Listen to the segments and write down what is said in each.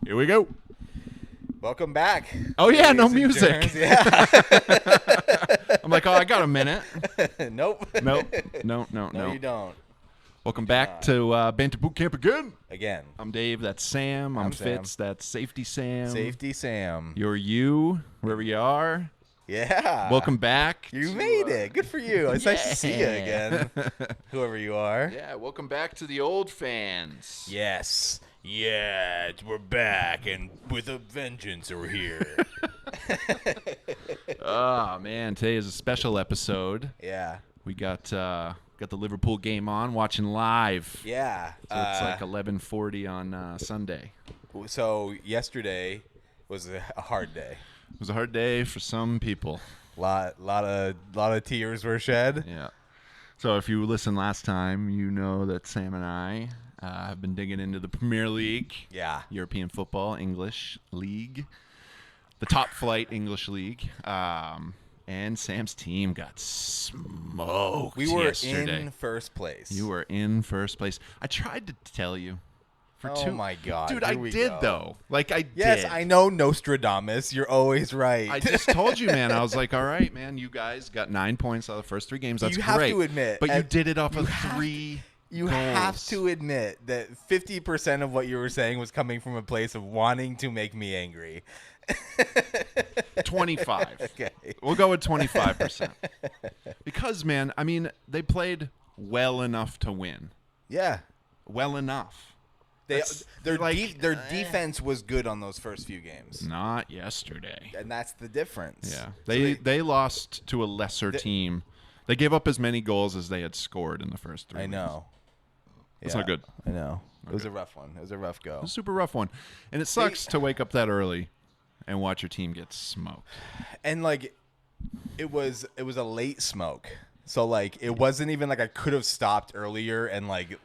Here we go. Welcome back. Oh, yeah, no ladies and music. germs. Yeah. I'm like, oh, I got a minute. Nope. No, No, you don't. Welcome back to Banter Boot Camp again. Again. I'm Dave. That's Sam. I'm Sam. Fitz. That's Safety Sam. Safety Sam. You're you, wherever you are. Yeah. Welcome back. You made it. Good for you. It's nice to see you again. Whoever you are. Yeah, welcome back to the old fans. Yes. Yeah, we're back, and with a vengeance we're here. Oh, man. Today is a special episode. Yeah. We got the Liverpool game on, watching live. Yeah. So it's like 11:40 on Sunday. So yesterday was a hard day. It was a hard day for some people. Lot of tears were shed. Yeah. So if you listened last time, you know that Sam and I have been digging into the Premier League. Yeah. European football, English league, the top flight English league. And Sam's team got smoked We were yesterday. in first place. You were in first place. I tried to tell you. Oh my God. Dude, Here I we did, go. though. Like, I did. Yes, I know Nostradamus. You're always right. I just told you, man. I was like, all right, man, you guys got 9 points out of the first 3 games. That's You great. have to admit. But you did it off of 3 You goals. have to admit that 50% of what you were saying was coming from a place of wanting to make me angry. 25. Okay. We'll go with 25%. Because, man, I mean, they played well enough to win. Yeah. Well enough. Their defense was good on those first few games. Not yesterday. And that's the difference. Yeah. So They lost to a lesser team. They gave up as many goals as they had scored in the first 3 I weeks. know. It's Yeah, not good. I know. It was a rough one. It was a rough go. It was a super rough one. And it sucks to wake up that early and watch your team get smoked. And like it was a late smoke. So like it wasn't even like I could have stopped earlier and like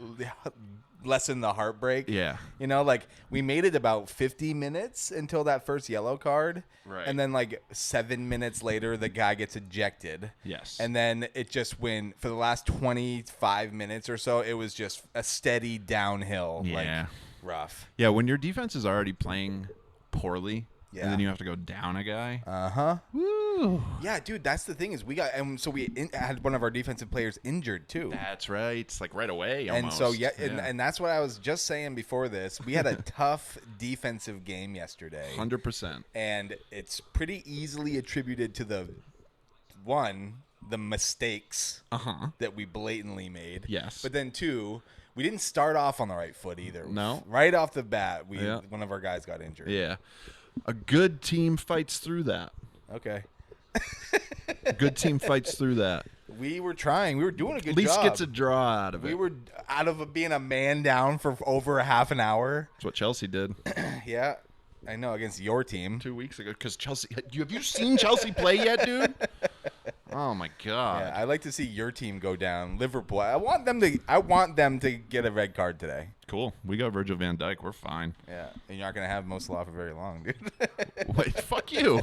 lessen the heartbreak. Yeah. You know, like we made it about 50 minutes until that first yellow card. Right. And then like 7 minutes later the guy gets ejected. Yes. And then it just went for the last 25 minutes or so, it was just a steady downhill. Yeah. Like rough. Yeah, when your defense is already playing poorly, Yeah. and then you have to go down a guy. Uh-huh. Woo. Yeah, dude, that's the thing is we had one of our defensive players injured too. That's right. It's like right away almost. And so, and that's what I was just saying before this. We had a tough defensive game yesterday. 100%. And it's pretty easily attributed to the mistakes that we blatantly made. Yes. But then 2, we didn't start off on the right foot either. No. Right off the bat, one of our guys got injured. Yeah. A good team fights through that. Okay. A good team fights through that. We were trying. We were doing a good At least job. gets a draw out of it. We were out of being a man down for over a half an hour. That's what Chelsea did Yeah, I know, against your team. 2 weeks ago. Because Chelsea, have you seen Chelsea play yet, dude? Oh my God. Yeah, I like to see your team go down. Liverpool. I want them to get a red card today. Cool. We got Virgil van Dijk. We're fine. Yeah, and you're not gonna have Mo Salah for very long, dude. Wait, fuck you.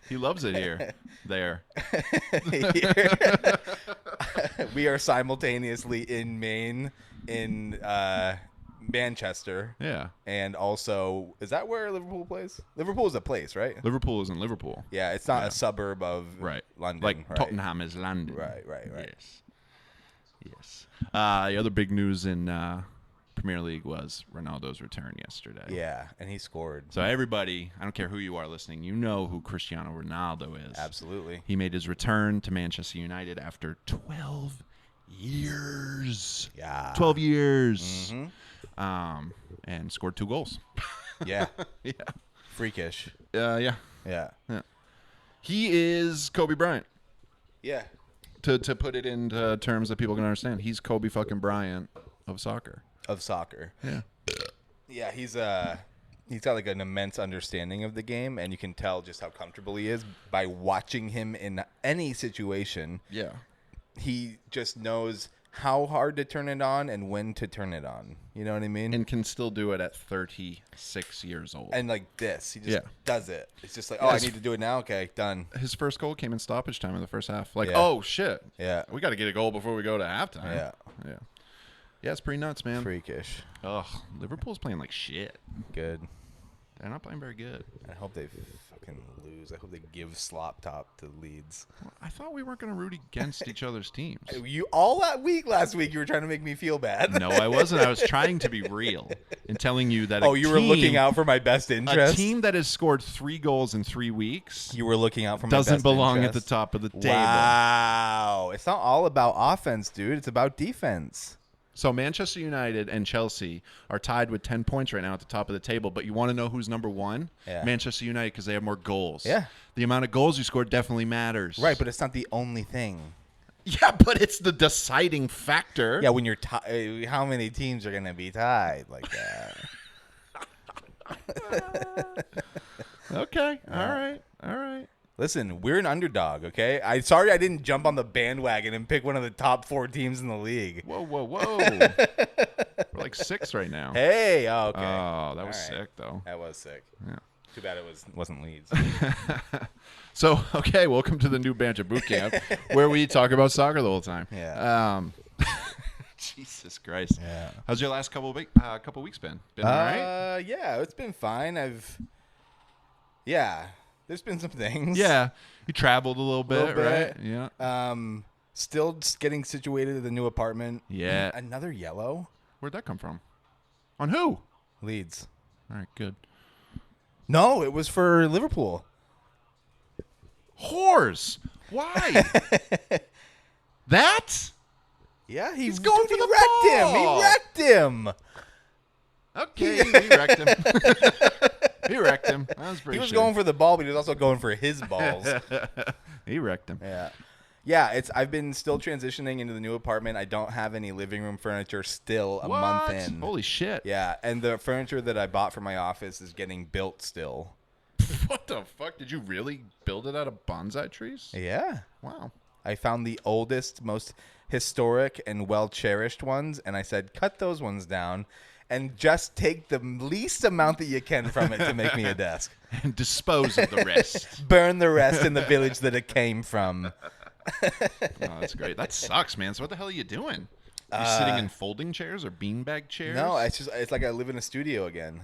He loves it here. There. We are simultaneously in Maine, in Manchester. Yeah. And also, is that where Liverpool plays? Liverpool is a place, right? Liverpool isn't Liverpool. Yeah, it's not a suburb of London. Like right? Tottenham is London. Right. Yes. The other big news in Premier League was Ronaldo's return yesterday. Yeah, and he scored. So everybody, I don't care who you are listening, you know who Cristiano Ronaldo is. Absolutely. He made his return to Manchester United after 12 years. Yeah. 12 years. Mm-hmm. And scored 2 goals. Yeah. Yeah. Freakish. Yeah. Yeah. He is Kobe Bryant. Yeah. To put it into terms that people can understand, he's Kobe fucking Bryant of soccer. Of soccer. Yeah. Yeah, he's got like an immense understanding of the game, and you can tell just how comfortable he is by watching him in any situation. Yeah. He just knows how hard to turn it on and when to turn it on. You know what I mean? And can still do it at 36 years old. And like this, he just does it. It's just like, Yes. I need to do it now. Okay, done. His first goal came in stoppage time in the first half. Like, Yeah. oh, shit. Yeah. We got to get a goal before we go to halftime. Yeah. Yeah. Yeah, it's pretty nuts, man. Freakish. Ugh, Liverpool's playing like shit. Good. They're not playing very good. I hope they fucking lose. I hope they give slop top to Leeds. Well, I thought we weren't going to root against each other's teams. You all that week last week you were trying to make me feel bad. No, I wasn't. I was trying to be real and telling you that. You were looking out for my best interest. A team that has scored 3 goals in 3 weeks. You were looking out for my best doesn't belong interest. at the top of the table. Wow, it's not all about offense, dude. It's about defense. So Manchester United and Chelsea are tied with 10 points right now at the top of the table. But you want to know who's number 1? Yeah. Manchester United, because they have more goals. Yeah. The amount of goals you score definitely matters. Right, but it's not the only thing. Yeah, but it's the deciding factor. Yeah, when you're how many teams are going to be tied like that? Okay. All right. Listen, we're an underdog, okay? Sorry I didn't jump on the bandwagon and pick one of the top 4 teams in the league. Whoa. We're like 6 right now. Hey, okay. Oh, that was All right. sick, though. That was sick. Yeah. Too bad it wasn't Leeds. So, okay, welcome to the new Banter Boot Camp, where we talk about soccer the whole time. Yeah. Jesus Christ. Yeah. How's your last couple weeks been? Been all right? Yeah, it's been fine. There's been some things. Yeah. You traveled a little bit, right? Yeah. Still just getting situated at the new apartment. Yeah. Another yellow? Where'd that come from? On who? Leeds. All right, good. No, it was for Liverpool. Whores. Why? That? Yeah, He's going for the wrecked him. ball. He wrecked him. Okay, we wrecked him. He wrecked him. That was pretty He was shitty. going for the ball, but he was also going for his balls. He wrecked him. Yeah. I've been still transitioning into the new apartment. I don't have any living room furniture still a month in. Holy shit. Yeah, and the furniture that I bought for my office is getting built still. What the fuck? Did you really build it out of bonsai trees? Yeah. Wow. I found the oldest, most historic, and well-cherished ones, and I said, cut those ones down and just take the least amount that you can from it to make me a desk. And dispose of the rest. Burn the rest in the village that it came from. Oh, that's great. That sucks, man. So what the hell are you doing? Are you sitting in folding chairs or beanbag chairs? No, it's like I live in a studio again.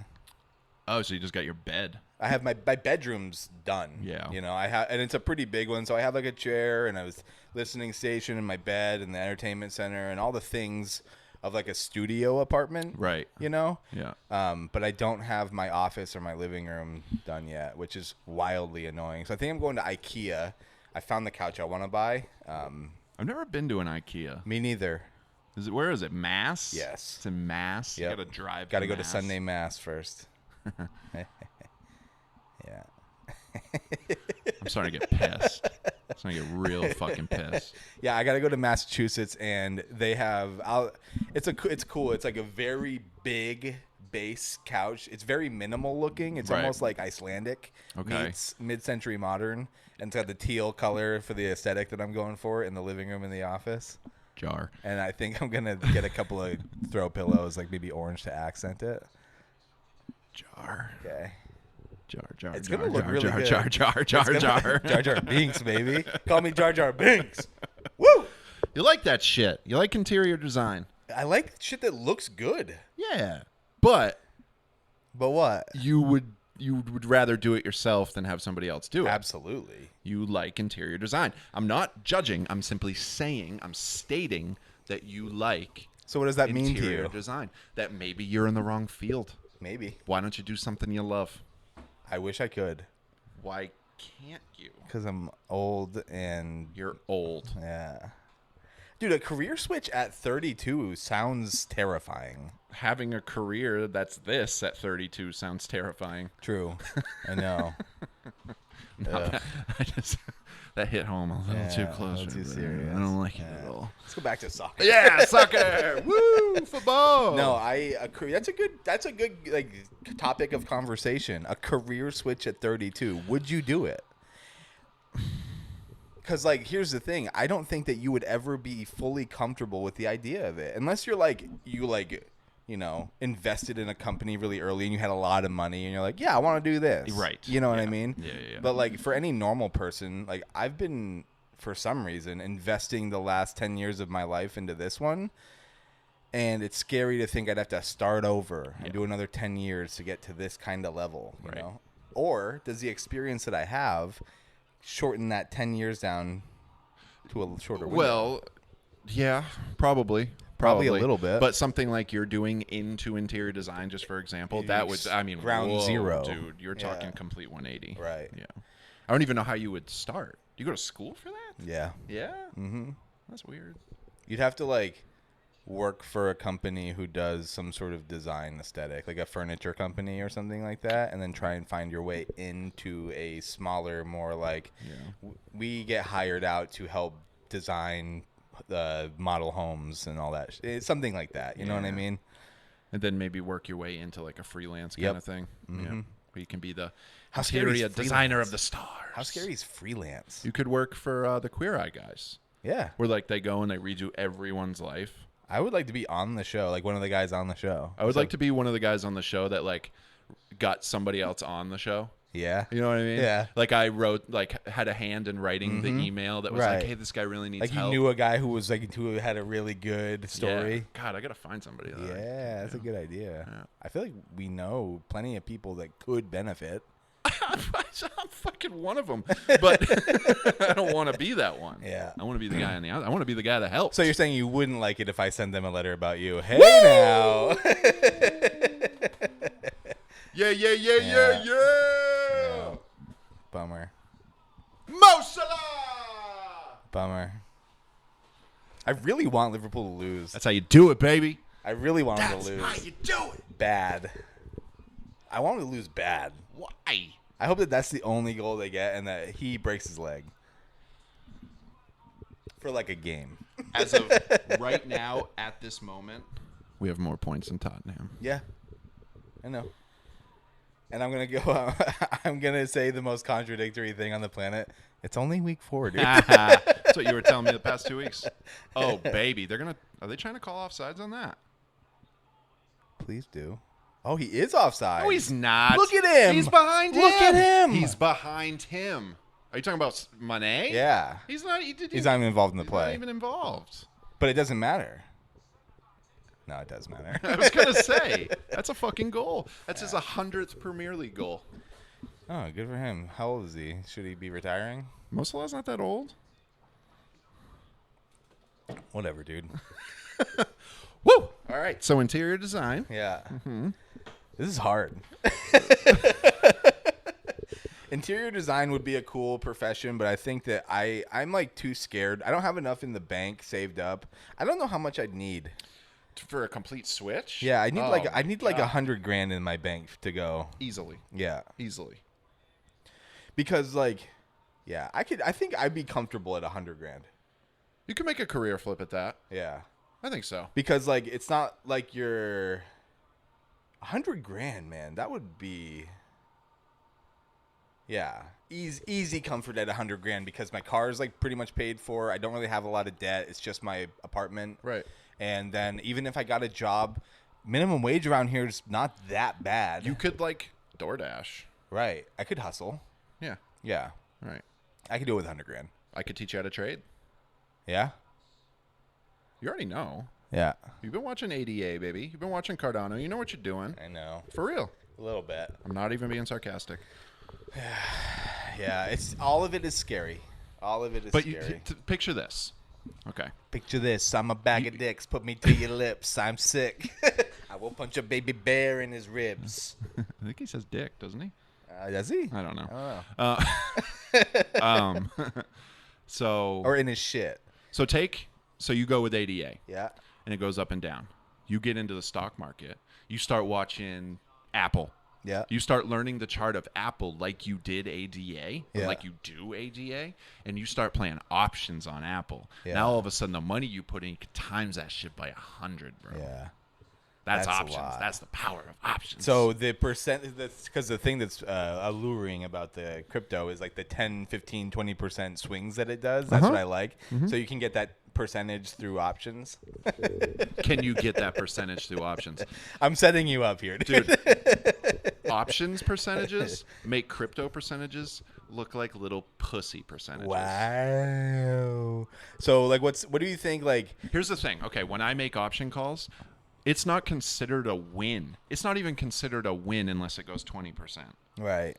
Oh, so you just got your bed. I have my bedroom's done. Yeah. You know, and it's a pretty big one. So I have like a chair and a listening station in my bed and the entertainment center and all the things of like a studio apartment. Right. You know? Yeah. But I don't have my office or my living room done yet, which is wildly annoying. So I think I'm going to IKEA. I found the couch I want to buy. I've never been to an IKEA. Me neither. Where is it? Mass? Yes. It's in Mass. Yep. You got to drive. Got to go to Mass. Sunday Mass first. Yeah. I'm starting to get pissed. I'm starting to get real fucking pissed. Yeah, I got to go to Massachusetts, and they have. It's cool. It's like a very big base couch. It's very minimal looking. It's Right. almost like Icelandic Okay. meets mid-century modern, and it's got the teal color for the aesthetic that I'm going for in the living room and the office. Jar. And I think I'm gonna get a couple of throw pillows, like maybe orange to accent it. Jar. Okay. Jar. It's jar, gonna look jar, really jar, good. Jar. It's gonna- Jar. Jar Jar Binks, baby. Call me Jar Jar Binks. Woo! You like that shit. You like interior design. I like shit that looks good. Yeah. But But what? you would rather do it yourself than have somebody else do it. Absolutely. You like interior design. I'm not judging. I'm simply stating that you like So what does that mean to interior you? design. That maybe you're in the wrong field. Maybe. Why don't you do something you love? I wish I could. Why can't you? Because I'm old and You're old. yeah. Dude, a career switch at 32 sounds terrifying. Having a career that's this at 32 sounds terrifying. True. I know. That hit home a little too close. a little too right there. serious. I don't like it at all. Let's go back to soccer. Yeah, soccer. Woo, football. No, that's a good like topic of conversation. A career switch at 32. Would you do it? Because like, here's the thing. I don't think that you would ever be fully comfortable with the idea of it, unless you're like invested in a company really early and you had a lot of money and you're like, yeah, I want to do this. Right. You know what I Yeah. mean? Yeah. But like for any normal person, like I've been for some reason investing the last 10 years of my life into this one. And it's scary to think I'd have to start over and do another 10 years to get to this kind of level, you know? Or does the experience that I have shorten that 10 years down to a shorter window? Well, yeah, probably Probably a little bit. But something like you're doing into interior design, just for example, that would, I mean, ground zero. dude. You're talking complete 180. Right. Yeah. I don't even know how you would start. You go to school for that? Yeah. Yeah? Mm-hmm. That's weird. You'd have to, like, work for a company who does some sort of design aesthetic, like a furniture company or something like that, and then try and find your way into a smaller, more like, we get hired out to help design model homes and all that. It's something like that. You know what I mean? And then maybe work your way into like a freelance kind of thing. Yeah. Where you can be the scary is designer of the stars. How scary is freelance? You could work for the Queer Eye guys. Yeah. Where like they go and they redo everyone's life. I would like to be on the show, like one of the guys on the show. I would like to be one of the guys on the show that like got somebody else on the show. Yeah. You know what I mean? Yeah. Like I wrote, like had a hand in writing the email that was like, hey, this guy really needs help. Like you knew a guy who was like, who had a really good story. Yeah. God, I got to find somebody. Yeah, that's a good idea. Yeah. I feel like we know plenty of people that could benefit. I'm fucking one of them, but I don't want to be that one. Yeah. I want to be the guy on the outside. I want to be the guy that helps. So you're saying you wouldn't like it if I send them a letter about you? Hey, now. Yeah. Bummer. Mo Salah! Bummer. I really want Liverpool to lose. That's how you do it, baby. I really want them to lose. That's how you do it. Bad. I want them to lose bad. Why? I hope that that's the only goal they get and that he breaks his leg. For like a game. As of right now, at this moment, we have more points than Tottenham. Yeah. I know. And I'm going to go, I'm going to say the most contradictory thing on the planet. It's only week 4, dude. That's what you were telling me the past 2 weeks. Oh, baby. Are they trying to call offsides on that? Please do. Oh, he is offside. No, he's not. Look at him. He's behind him. Look at him. He's behind him. Are you talking about Mane? Yeah. He's not. He's not even involved in the play. Not even involved. But it doesn't matter. No, it does matter. I was going to say, that's a fucking goal. That's his 100th Premier League goal. Oh, good for him. How old is he? Should he be retiring? Mo Salah's not that old. Whatever, dude. Woo! All right. So interior design. Yeah. Mm-hmm. This is hard. Interior design would be a cool profession, but I think that I'm like too scared. I don't have enough in the bank saved up. I don't know how much I'd need. For a complete switch? Yeah, I need like $100,000 in my bank to go. Easily. Yeah. Easily. Because like, yeah, I think I'd be comfortable at $100,000. You can make a career flip at that. Yeah. I think so. Because like it's not like you're $100,000, man. That would be easy comfort at $100,000 because my car is like pretty much paid for. I don't really have a lot of debt. It's just my apartment. Right. And then even if I got a job, minimum wage around here is not that bad. You could like DoorDash. Right. I could hustle. Yeah. Yeah. Right. I could do it with $100,000. I could teach you how to trade. Yeah. You already know. Yeah. You've been watching ADA, baby. You've been watching Cardano. You know what you're doing. I know. For real. A little bit. I'm not even being sarcastic. Yeah. It's all of it is scary. All of it is scary. But picture this. Okay. Picture this. I'm a bag of dicks. Put me to your lips. I'm sick. I will punch a baby bear in his ribs. I think he says dick, doesn't he? Does he? I don't know. I don't know. So. Or in his shit. So you go with ADA. Yeah. And it goes up and down. You get into the stock market. You start watching Apple. Yeah. You start learning the chart of Apple like you did ADA, or yeah. like you do ADA, and you start playing options on Apple. Yeah. Now all of a sudden the money you put in, you can times that shit by 100, bro. Yeah. That's a options. lot. That's the power of options. So the percent, because the thing that's alluring about the crypto is like the 10, 15, 20% swings that it does. That's what I like. Mm-hmm. So you can get that percentage through options. Can you get that percentage through options? I'm setting you up here, dude. Options percentages make crypto percentages look like little pussy percentages. Wow. So like, what do you think? Like, Here's the thing. Okay, when I make option calls, it's not considered a win. It's not even considered a win unless it goes 20%. right?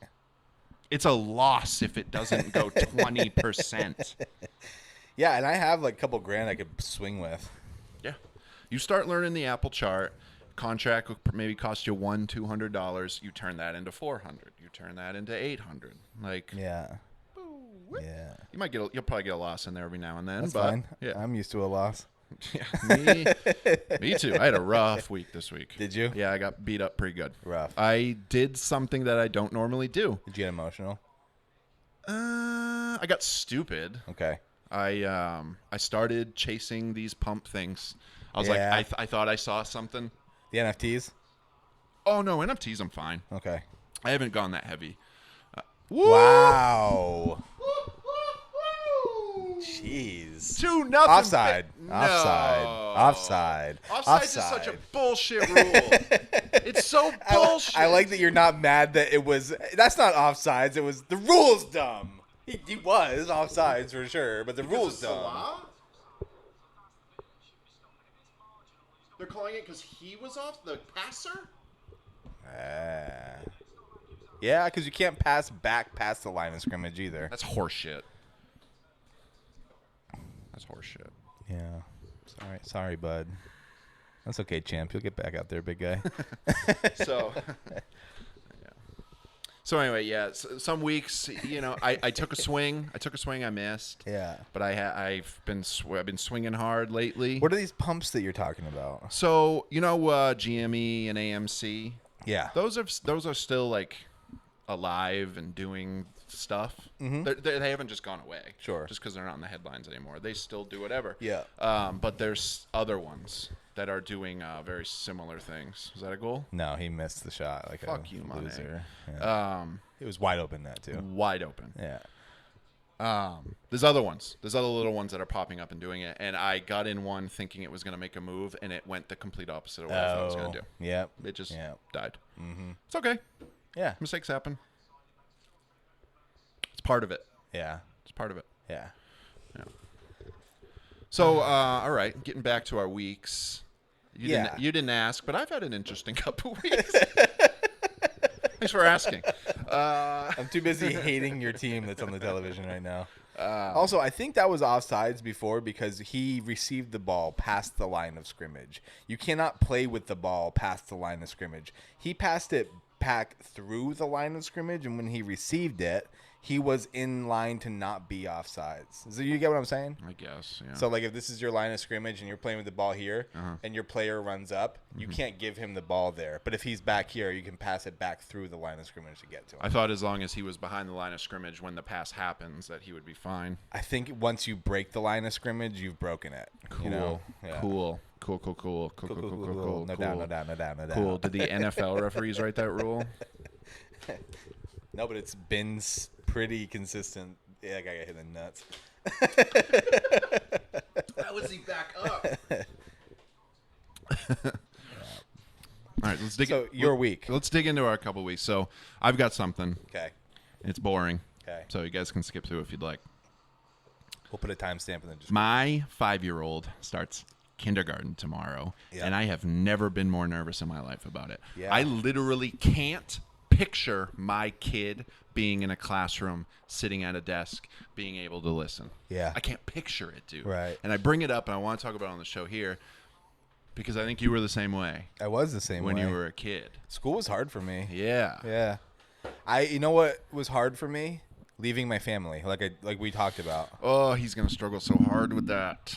It's a loss if it doesn't go 20%. Yeah, and I have like a couple grand I could swing with. Yeah. You start learning the Apple chart. Contract will maybe cost you $200. You turn that into $400. You turn that into $800. Like, Yeah. yeah. You'll probably get a loss in there every now and then. That's but fine. Yeah. I'm used to a loss. Yeah, me too. I had a rough week this week. Did you? Yeah, I got beat up pretty good. Rough. I did something that I don't normally do. Did you get emotional? I got stupid. Okay. I started chasing these pump things. I was Yeah. like, I thought I saw something. The NFTs? Oh no, NFTs I'm fine. Okay. I haven't gone that heavy. Wow. Jeez. 2-0. Offside. No. Offside. Offsides is such a bullshit rule. It's so bullshit. I like that you're not mad that it was. That's not offsides. It was the rule's dumb. He was offsides for sure, but the rule's dumb. Salah? They're calling it because he was off the passer? Yeah, because you can't pass back past the line of scrimmage either. That's horseshit. That's horseshit. Yeah. Sorry, bud. That's okay, champ. You'll get back out there, big guy. So, yeah. So anyway, yeah. Some weeks, I took a swing. I missed. Yeah. But I've been swinging hard lately. What are these pumps that you're talking about? So GME and AMC. Yeah. Those are still like alive and doing stuff. Mm-hmm. They haven't just gone away. Sure. Just because they're not in the headlines anymore. They still do whatever. Yeah. But there's other ones that are doing very similar things. Is that a goal? No, he missed the shot. Like Fuck a you, loser. Mane. Yeah. It was wide open net too. Wide open. Yeah. There's other ones. There's other little ones that are popping up and doing it. And I got in one thinking it was going to make a move, and it went the complete opposite of what I thought it was going to do. Yep. It just Yep. died. Mm-hmm. It's okay. Yeah. Mistakes happen. It's part of it. Yeah. It's part of it. Yeah. So, all right, getting back to our weeks. You Yeah. didn't ask, but I've had an interesting couple weeks. Thanks for asking. I'm too busy hating your team that's on the television right now. Also, I think that was offsides before because he received the ball past the line of scrimmage. You cannot play with the ball past the line of scrimmage. He passed it back through the line of scrimmage, and when he received it, he was in line to not be offsides. So you get what I'm saying? I guess, yeah. So, like, if this is your line of scrimmage and you're playing with the ball here and your player runs up, you can't give him the ball there. But if he's back here, you can pass it back through the line of scrimmage to get to him. I thought as long as he was behind the line of scrimmage when the pass happens that he would be fine. I think once you break the line of scrimmage, you've broken it. Cool. You know? Yeah. Cool. Cool. No doubt. Cool. Did the NFL referees write that rule? No, but it's been pretty consistent. Yeah, that guy got hit in the nuts. How was he back up? All right, let's dig. So your week. Let's dig into our couple weeks. So I've got something. Okay. It's boring. Okay. So you guys can skip through if you'd like. We'll put a timestamp and then just. My 5-year-old starts kindergarten tomorrow, and I have never been more nervous in my life about it. Yeah. I literally can't picture my kid being in a classroom, sitting at a desk, being able to listen. Yeah. I can't picture it, dude. Right. And I bring it up, and I want to talk about it on the show here because I think you were the same way I was the same when way. you were a kid. School was hard for me. Yeah. Yeah. You know what was hard for me? Leaving my family, like we talked about. Oh, he's gonna struggle so hard with that.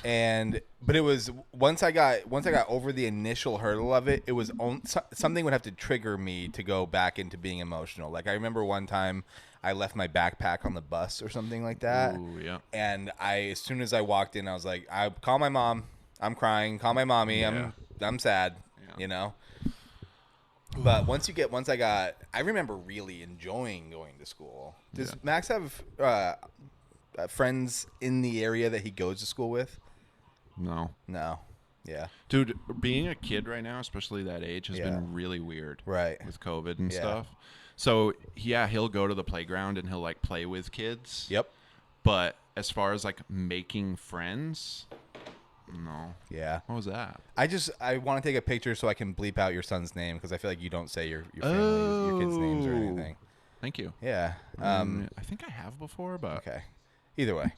But it was once I got over the initial hurdle of it, it was something would have to trigger me to go back into being emotional. Like I remember one time I left my backpack on the bus or something like that. Ooh, yeah. And as soon as I walked in, I was like, I call my mom. I'm crying. Call my mommy. Yeah. I'm sad. Yeah. You know. But I remember really enjoying going to school. Does Max have friends in the area that he goes to school with? No. Yeah. Dude, being a kid right now, especially that age, has been really weird. Right. With COVID and stuff. So yeah, he'll go to the playground and he'll like play with kids. Yep. But as far as like making friends, no. Yeah. What was that? I want to take a picture so I can bleep out your son's name because I feel like you don't say your family, your kids' names or anything. Thank you. Yeah. I think I have before, but Okay. Either way.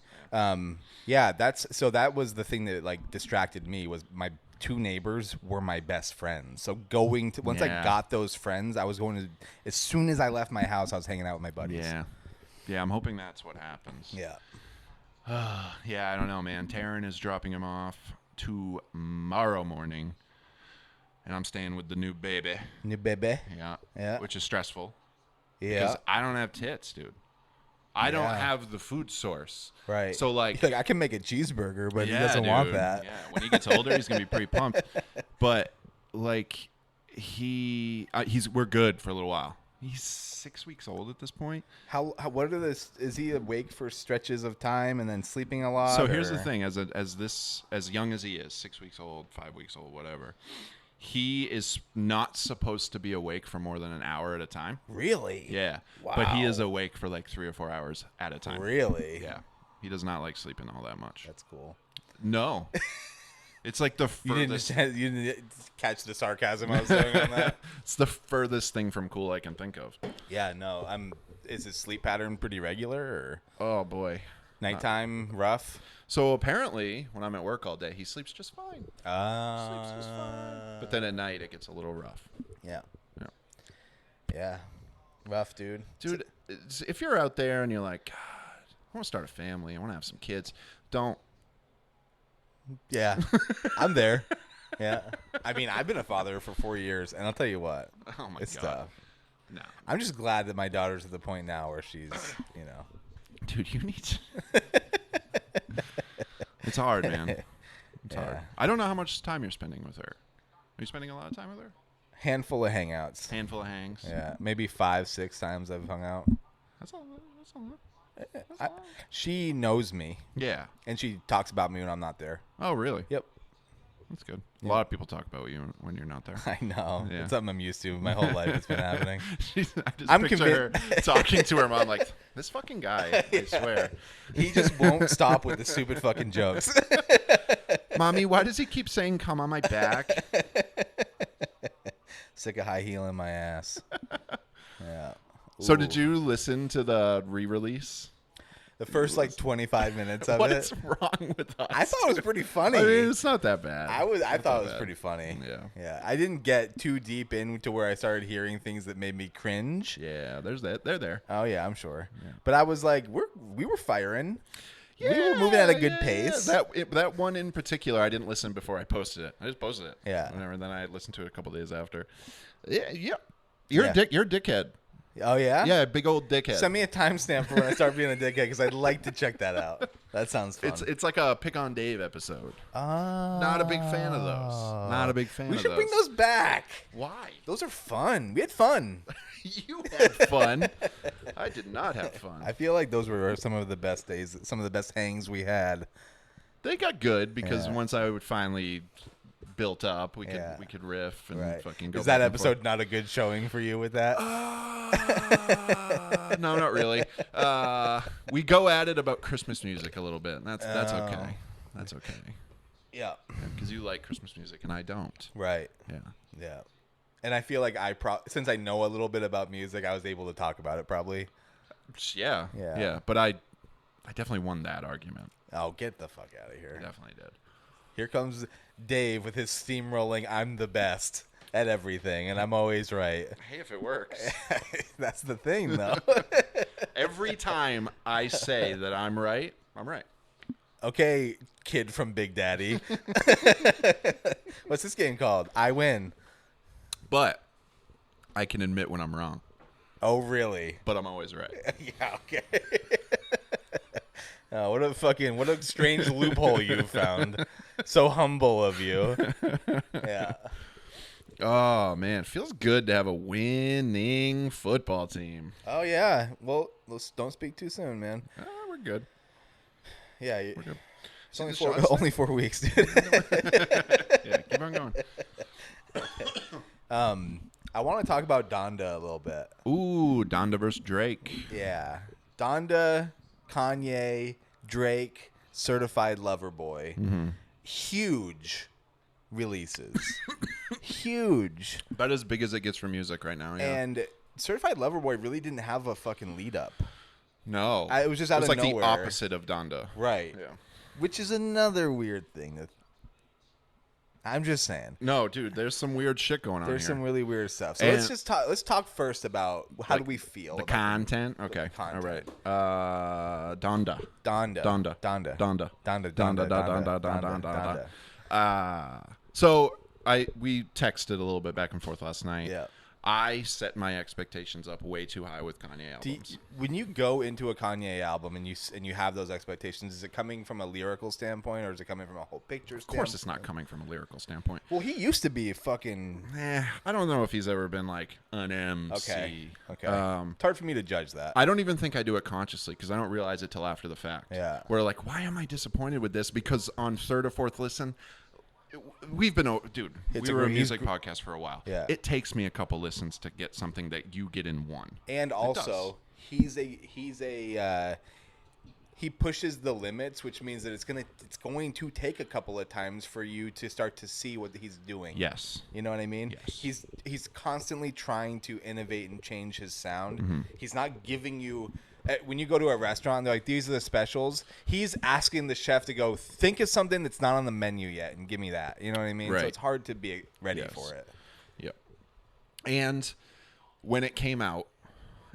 Yeah, that was the thing that like distracted me was my 2 neighbors were my best friends. So once I got those friends, I was going to, as soon as I left my house, I was hanging out with my buddies. Yeah. Yeah, I'm hoping that's what happens. Yeah. Yeah, I don't know, man. Taryn is dropping him off tomorrow morning, and I'm staying with the new baby. New baby. Yeah. Yeah. Which is stressful. Yeah. Because I don't have tits, dude. I don't have the food source. Right. So, like I can make a cheeseburger, but he doesn't want that. Yeah. When he gets older, he's going to be pretty pumped. But, like, we're good for a little while. He's 6 weeks old at this point. What are this? Is he awake for stretches of time and then sleeping a lot? So here's the thing: as young as he is, 6 weeks old, 5 weeks old, whatever, he is not supposed to be awake for more than an hour at a time. Really? Yeah. Wow. But he is awake for like 3 or 4 hours at a time. Really? Yeah. He does not like sleeping all that much. That's cool. No. It's like the furthest. You didn't catch the sarcasm I was doing on that. It's the furthest thing from cool I can think of. Yeah, no. Is his sleep pattern pretty regular or Oh boy. nighttime rough? So apparently, when I'm at work all day, he sleeps just fine. Sleeps Sleeps just fine. But then at night, it gets a little rough. Yeah. Yeah. Yeah. Rough, dude. Dude, if you're out there and you're like, God, I want to start a family, I want to have some kids, don't. Yeah. I'm there. Yeah. I mean, I've been a father for 4 years, and I'll tell you what. Oh my it's God. tough. No. I'm just glad that my daughter's at the point now where she's, Dude, you need to. It's hard, man. It's hard. I don't know how much time you're spending with her. Are you spending a lot of time with her? handful of hangouts. Handful of hangs. Yeah, maybe 5-6 times I've hung out. That's all. That's all. She knows me, Yeah. and she talks about me when I'm not there. Oh, really? Yep. That's good. A lot of people talk about you when you're not there. I know. Yeah. It's something I'm used to. My whole life it's been happening. I'm picture her talking to her mom like, this fucking guy, I swear. He just won't stop with the stupid fucking jokes. Mommy, why does he keep saying come on my back? Sick of high heel in my ass. Yeah. So Ooh. did you listen to the re-release? The first like 25 minutes of What it. is wrong with us? I thought it was pretty funny. I mean, it's not that bad. I thought it was pretty funny. Yeah. Yeah. I didn't get too deep into where I started hearing things that made me cringe. Yeah, there's that. They're there. Oh yeah, I'm sure. Yeah. But I was like, we were firing. We were moving at a good pace. That one in particular, I didn't listen before I posted it. I just posted it. Yeah. Whatever. Then I listened to it a couple days after. Yeah. You're a dick. You're a dickhead. Oh yeah. Yeah, big old dickhead. Send me a timestamp for when I start being a dickhead because I'd like to check that out. That sounds fun. It's like a Pick on Dave episode. Not a big fan of those. Not a big fan of We those. should bring those back. Why? Those are fun. We had fun. You had fun. I did not have fun. I feel like those were some of the best days, some of the best hangs we had. They got good because Yeah. once I would finally built up, we could riff and fucking go. Is that back and forth. episode not a good showing for you with that? No, not really. We go at it about Christmas music a little bit, and that's okay. That's okay. Yeah. Because you like Christmas music and I don't. Right. Yeah. Yeah. And I feel like since I know a little bit about music, I was able to talk about it probably. Yeah. Yeah. Yeah. But I definitely won that argument. Oh, get the fuck out of here. I definitely did. Here comes Dave with his steamrolling, I'm the best at everything, and I'm always right. Hey, if it works. That's the thing, though. Every time I say that I'm right, I'm right. Okay, kid from Big Daddy. What's this game called? I win. But I can admit when I'm wrong. Oh, really? But I'm always right. Yeah, okay. Oh, what a strange loophole you found. So humble of you. Yeah. Oh, man. Feels good to have a winning football team. Oh, yeah. Well, don't speak too soon, man. We're good. Yeah. We're good. It's See only the shots only 4 weeks, dude. Yeah, keep on going. I want to talk about Donda a little bit. Ooh, Donda versus Drake. Yeah. Donda, Kanye, Drake, Certified Lover Boy. Mm-hmm. Huge releases. Huge. About as big as it gets for music right now. Yeah. And Certified Lover Boy really didn't have a fucking lead up. No. It was just out of like nowhere. the opposite of Donda. Right. Yeah. Which is another weird thing that I'm just saying. No, dude, there's some weird shit going on There's here. some really weird stuff. So And- let's just talk. Let's talk first about how Like, do we feel the about content. Okay. the content. All right. Donda. Donda. Donda. Donda. Donda. Donda. Donda. Donda. Donda. Donda. Donda. So we texted a little bit back and forth last night. Yeah. I set my expectations up way too high with Kanye albums. When you go into a Kanye album and you have those expectations, is it coming from a lyrical standpoint or is it coming from a whole picture standpoint? Of course, it's not coming from a lyrical standpoint. Well, he used to be a fucking... I don't know if he's ever been like an MC. Okay. It's hard for me to judge that. I don't even think I do it consciously because I don't realize it till after the fact. Yeah. Where like, why am I disappointed with this? Because on third or fourth listen, we've been, dude. We were a music podcast for a while. Yeah. It takes me a couple listens to get something that you get in one. And also, he pushes the limits, which means that it's going to take a couple of times for you to start to see what he's doing. Yes. You know what I mean? Yes. He's constantly trying to innovate and change his sound. Mm-hmm. He's not giving you when you go to a restaurant, they're like, these are the specials. He's asking the chef to go think of something that's not on the menu yet and give me that. You know what I mean? Right. So it's hard to be ready Yes. for it. Yep. And when it came out,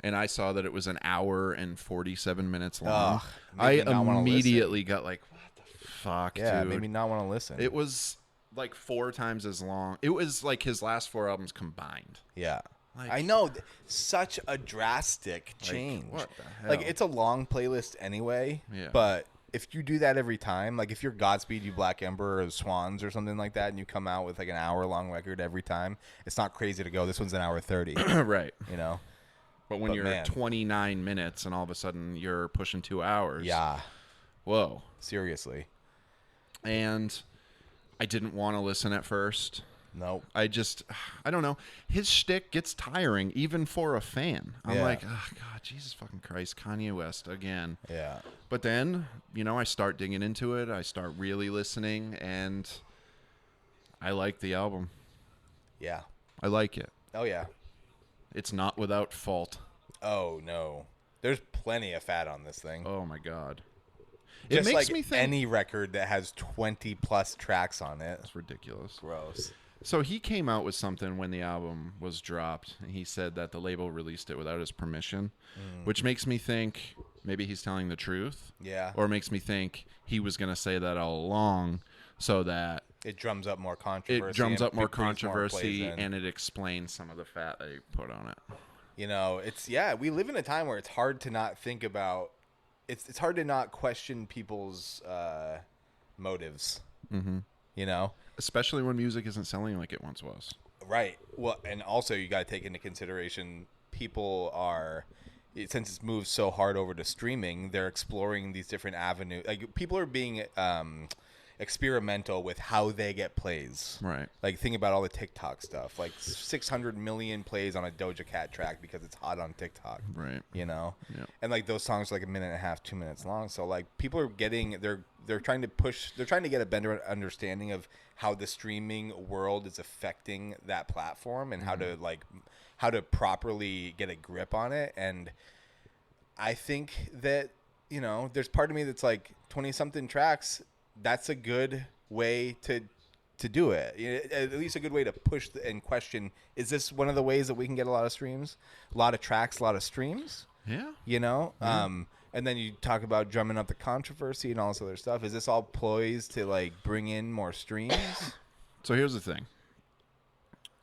and I saw that it was an hour and 47 minutes long, I immediately got like, what the fuck, Yeah, dude? it made me not want to listen. It was like 4 times as long. It was like his last 4 albums combined. Yeah. Like- I know. Such a drastic change. what the hell? Like, it's a long playlist anyway. Yeah. But if you do that every time, like if you're Godspeed You Black Emperor or Swans or something like that, and you come out with like an hour-long record every time, it's not crazy to go, this one's an hour 30, Right. you know? But when But you're man. at 29 minutes and all of a sudden you're pushing 2 hours. Yeah. Whoa. Seriously. And I didn't want to listen at first. Nope. I don't know. His shtick gets tiring, even for a fan. I'm Yeah. like, oh, God, Jesus fucking Christ, Kanye West again. Yeah. But then, I start digging into it. I start really listening, and I like the album. Yeah. I like it. Oh, yeah. It's not without fault. Oh, no. There's plenty of fat on this thing. Oh, my God. Just it makes like me think. any record that has 20-plus tracks on it. It's ridiculous. Gross. So he came out with something when the album was dropped, and he said that the label released it without his permission, which makes me think maybe he's telling the truth. Yeah. Or makes me think he was going to say that all along so that It drums up more controversy. it drums and up more brings more controversy plays in. and it explains some of the fat they put on it. You know, we live in a time where it's hard to not think about, it's hard to not question people's motives. Mm-hmm. You know? Especially when music isn't selling like it once was. Right. Well, and also you got to take into consideration people are, since it's moved so hard over to streaming, they're exploring these different avenues. Like people are being experimental with how they get plays. Right. Like think about all the TikTok stuff. Like 600 million plays on a Doja Cat track because it's hot on TikTok. Right. You know? Yeah. And like those songs are like a minute and a half, 2 minutes long. So like people are getting they're trying to get a better understanding of how the streaming world is affecting that platform and how to properly get a grip on it. And I think that, there's part of me that's like 20 something tracks. That's a good way to do it. At least a good way to push and question, is this one of the ways that we can get a lot of streams, a lot of tracks, a lot of streams? Yeah. And then you talk about drumming up the controversy and all this other stuff. Is this all ploys to like bring in more streams? So here's the thing.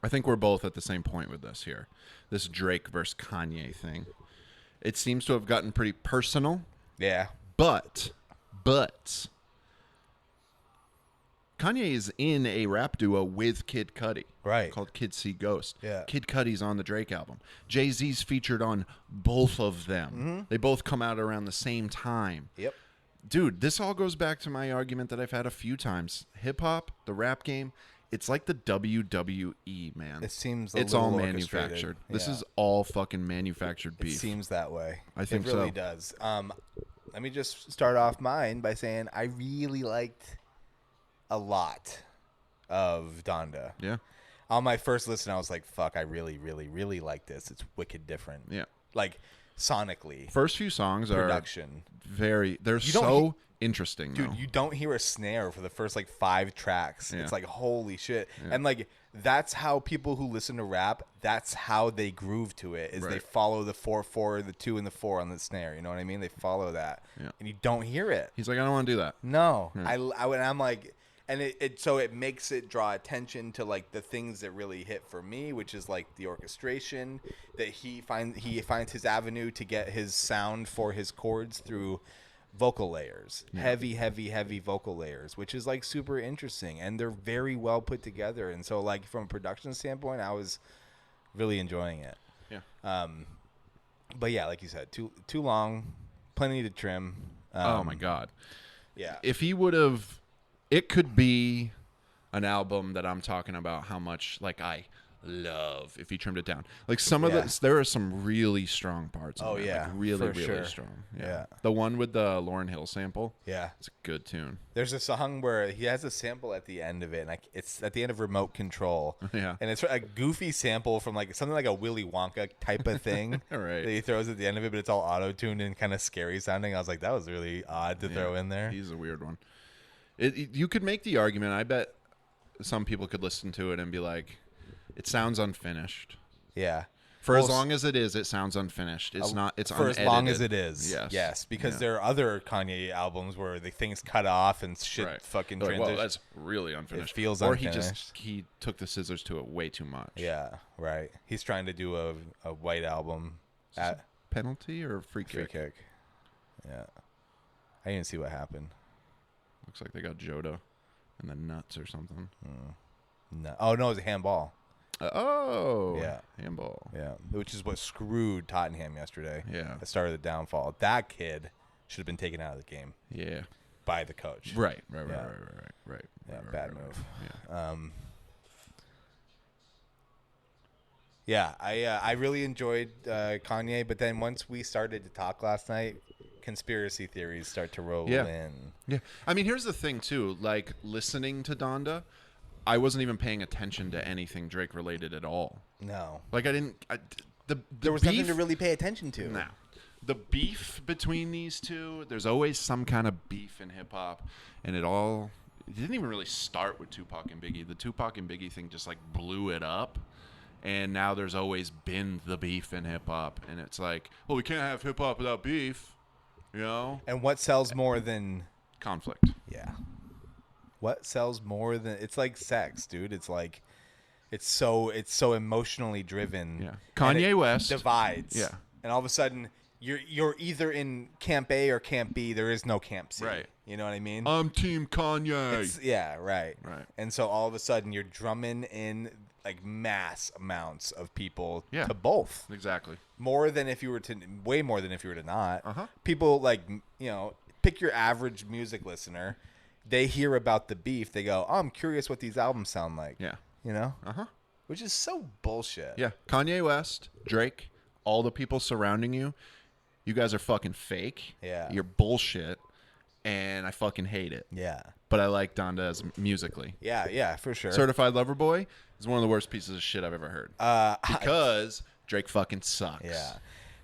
I think we're both at the same point with this here. This Drake versus Kanye thing. It seems to have gotten pretty personal. Yeah. But Kanye is in a rap duo with Kid Cudi. Right. Called Kid See Ghost. Yeah. Kid Cudi's on the Drake album. Jay-Z's featured on both of them. Mm-hmm. They both come out around the same time. Yep. Dude, this all goes back to my argument that I've had a few times. Hip-hop, the rap game, it's like the WWE, man. It seems it's little all orchestrated. manufactured. This Yeah. is all fucking manufactured beef. It seems that way. I think it really so. does. Let me just start off mine by saying I really liked a lot of Donda. Yeah. On my first listen, I was like, fuck, I really, really, really like this. It's wicked different. Yeah. Like, sonically. First few songs production. They're so interesting, Dude, though. you don't hear a snare for the first, like, 5 tracks. Yeah. It's like, holy shit. Yeah. And, like, that's how people who listen to rap, that's how they groove to it, is Right. they follow the 4/4, the 2 and the 4 on the snare. You know what I mean? They follow that. Yeah. And you don't hear it. He's like, I don't want to do that. No. Yeah. I'm like... And it makes it draw attention to like the things that really hit for me, which is like the orchestration that he finds his avenue to get his sound for his chords through vocal layers, heavy vocal layers, which is like super interesting, and they're very well put together. And so like from a production standpoint, I was really enjoying it. Yeah. But yeah, like you said, too long, plenty to trim. Oh my God. Yeah. If he would have, it could be an album that I'm talking about how much like I love if he trimmed it down. Like some of there are some really strong parts. Oh in there, yeah, like really, for really sure. strong. Yeah. The one with the Lauryn Hill sample. Yeah. It's a good tune. There's a song where he has a sample at the end of it, and it's at the end of Remote Control. Yeah. And it's a goofy sample from like something like a Willy Wonka type of thing. Right. That he throws at the end of it, but it's all auto-tuned and kind of scary sounding. I was like, that was really odd to throw in there. He's a weird one. You could make the argument. I bet some people could listen to it and be like, it sounds unfinished. Yeah. For as long as it is, it sounds unfinished. It's not. It's for unedited. as long as it is. Yes. Yes. Because there are other Kanye albums where the things cut off and shit Right. fucking They're like, transition. well, that's really unfinished. It feels or unfinished. he took the scissors to it way too much. Yeah. Right. He's trying to do a white album. At Penalty or free free kick? kick. Yeah. I didn't see what happened. Looks like they got Joda and the nuts or something. No. Oh no, it was a handball. Yeah. Handball. Yeah, which is what screwed Tottenham yesterday. Yeah. That started the downfall. That kid should have been taken out of the game Yeah. by the coach. Right. Yeah, bad move. Yeah. Yeah, I really enjoyed Kanye, but then once we started to talk last night, conspiracy theories start to roll in. Yeah. I mean, here's the thing too. Like listening to Donda, I wasn't even paying attention to anything Drake related at all. No, Like I didn't. there was nothing to really pay attention to. No. The beef between these two, there's always some kind of beef in hip hop, and it didn't even really start with Tupac and Biggie. The Tupac and Biggie thing just like blew it up. And now there's always been the beef in hip hop, and it's like, well, we can't have hip hop without beef, you know? And what sells more than Conflict. Yeah. What sells more than it's like sex, dude. It's like it's so emotionally driven. Yeah. Kanye West divides. Yeah. And all of a sudden you're either in camp A or camp B. There is no camp C. Right. You know what I mean? I'm Team Kanye. Yeah, right. Right. And so all of a sudden you're drumming in like mass amounts of people Yeah. to both. Exactly. Way more than if you were to not. Uh-huh. People like, pick your average music listener. They hear about the beef. They go, oh, I'm curious what these albums sound like. Yeah. Uh-huh. Which is so bullshit. Yeah. Kanye West, Drake, all the people surrounding you, you guys are fucking fake. Yeah. You're bullshit, and I fucking hate it. Yeah. But I like Donda as musically. Yeah, for sure. Certified Lover Boy is one of the worst pieces of shit I've ever heard. Because Drake fucking sucks. Yeah.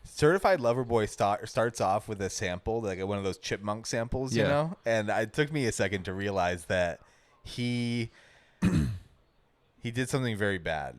Certified Lover Boy starts off with a sample, like one of those chipmunk samples, you know? And it took me a second to realize that he did something very bad.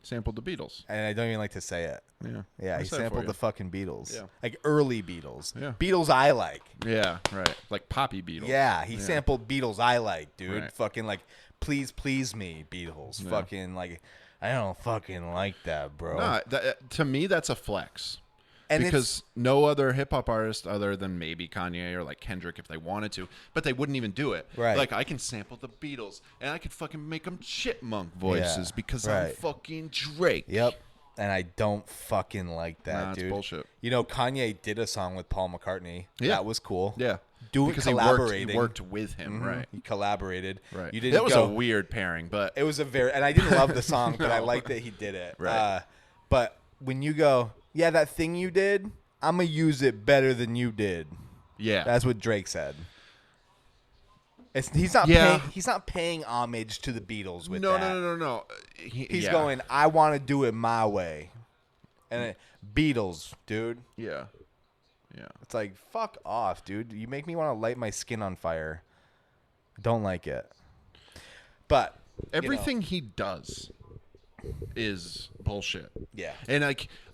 Sampled the Beatles. And I don't even like to say it. Yeah. Yeah, I he said it for sampled you. the fucking Beatles. Yeah. Like early Beatles. Yeah. Beatles I like. Yeah, right. Like Poppy Beatles. Yeah, he sampled Beatles I like, dude. Right. Fucking like Please Please Me Beatles. Yeah. Fucking like I don't fucking like that, bro. No, to me that's a flex. And because no other hip hop artist other than maybe Kanye or like Kendrick if they wanted to, but they wouldn't even do it. Right. Like I can sample the Beatles and I could fucking make them chipmunk voices because I'm fucking Drake. Yep. And I don't fucking like that, Nah, dude. it's bullshit. You know, Kanye did a song with Paul McCartney. Yeah. That was cool. Yeah. because collaborating. he worked with him, right? He collaborated. Right. You didn't That was go, a weird pairing, but it was a very, and I didn't love the song, but I No. liked that he did it. Right. But when you go, yeah, that thing you did, I'm gonna use it better than you did. yeah, That's what Drake said. He's not Yeah. paying homage to the Beatles with no, that. no. He's going, I want to do it my way. And Beatles, dude. Yeah. It's like, fuck off, dude. You make me want to light my skin on fire. Don't like it. But Everything he does is bullshit. Yeah. And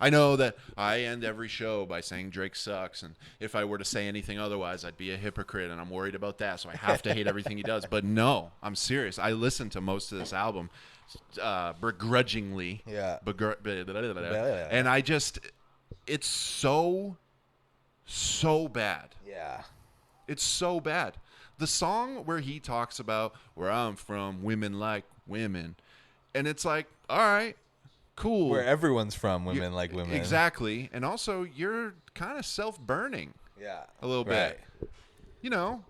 I know that I end every show by saying Drake sucks, and if I were to say anything otherwise, I'd be a hypocrite, and I'm worried about that, so I have to hate everything he does. But no, I'm serious. I listened to most of this album begrudgingly. Yeah. And I just, it's so bad. Yeah. It's so bad. The song where he talks about where I'm from, women like women, and it's like, all right, cool. Where everyone's from, women like women. Exactly. And also, you're kind of self-burning. Yeah. A little bit. You know,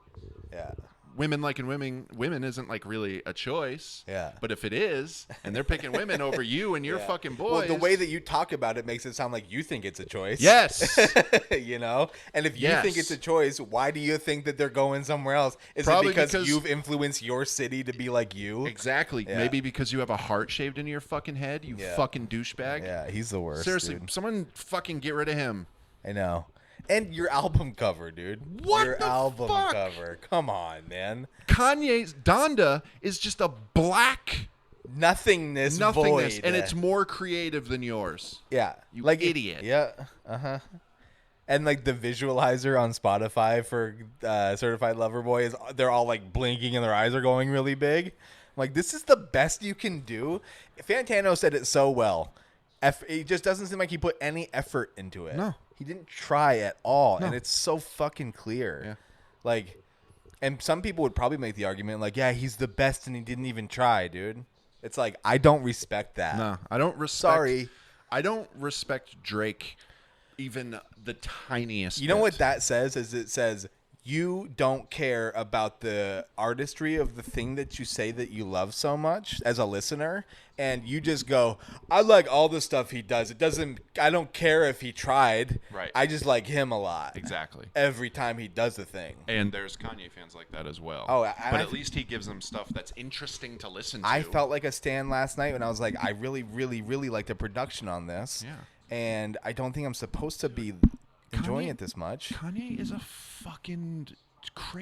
Yeah. women liking women isn't like really a choice. Yeah. But if it is, and they're picking women over you and your fucking boys. Well, the way that you talk about it makes it sound like you think it's a choice. Yes. You know? And if you Yes. think it's a choice, why do you think that they're going somewhere else? Is Probably it because because- you've influenced your city to be like you? Exactly. Yeah. Maybe because you have a heart shaved into your fucking head, you Yeah. fucking douchebag. Yeah, he's the worst. Seriously, dude. someone fucking get rid of him. I know. And your album cover, dude. What your the album fuck? cover. Come on, man. Kanye's Donda is just a black Nothingness nothingness, void. and it's more creative than yours. Yeah. You like idiot. Yeah. Uh-huh. And like the visualizer on Spotify for Certified Lover Boy is they're all like blinking and their eyes are going really big. I'm like, this is the best you can do. Fantano said it so well. It just doesn't seem like he put any effort into it. No. He didn't try at all. No. And it's so fucking clear. Yeah. Like, and some people would probably make the argument like, yeah, he's the best and he didn't even try, dude. It's like, I don't respect that. No, I don't respect. Sorry. I don't respect Drake even the tiniest. You know bit. what that says? Is it says you don't care about the artistry of the thing that you say that you love so much as a listener, and you just go, I like all the stuff he does. I don't care if he tried. Right. I just like him a lot. Exactly. Every time he does a thing. And there's Kanye fans like that as well. Oh, but at least he gives them stuff that's interesting to listen to. I felt like a stan last night when I was like, I really, really, really like the production on this. Yeah. And I don't think I'm supposed to be enjoying it this much. Kanye is a fucking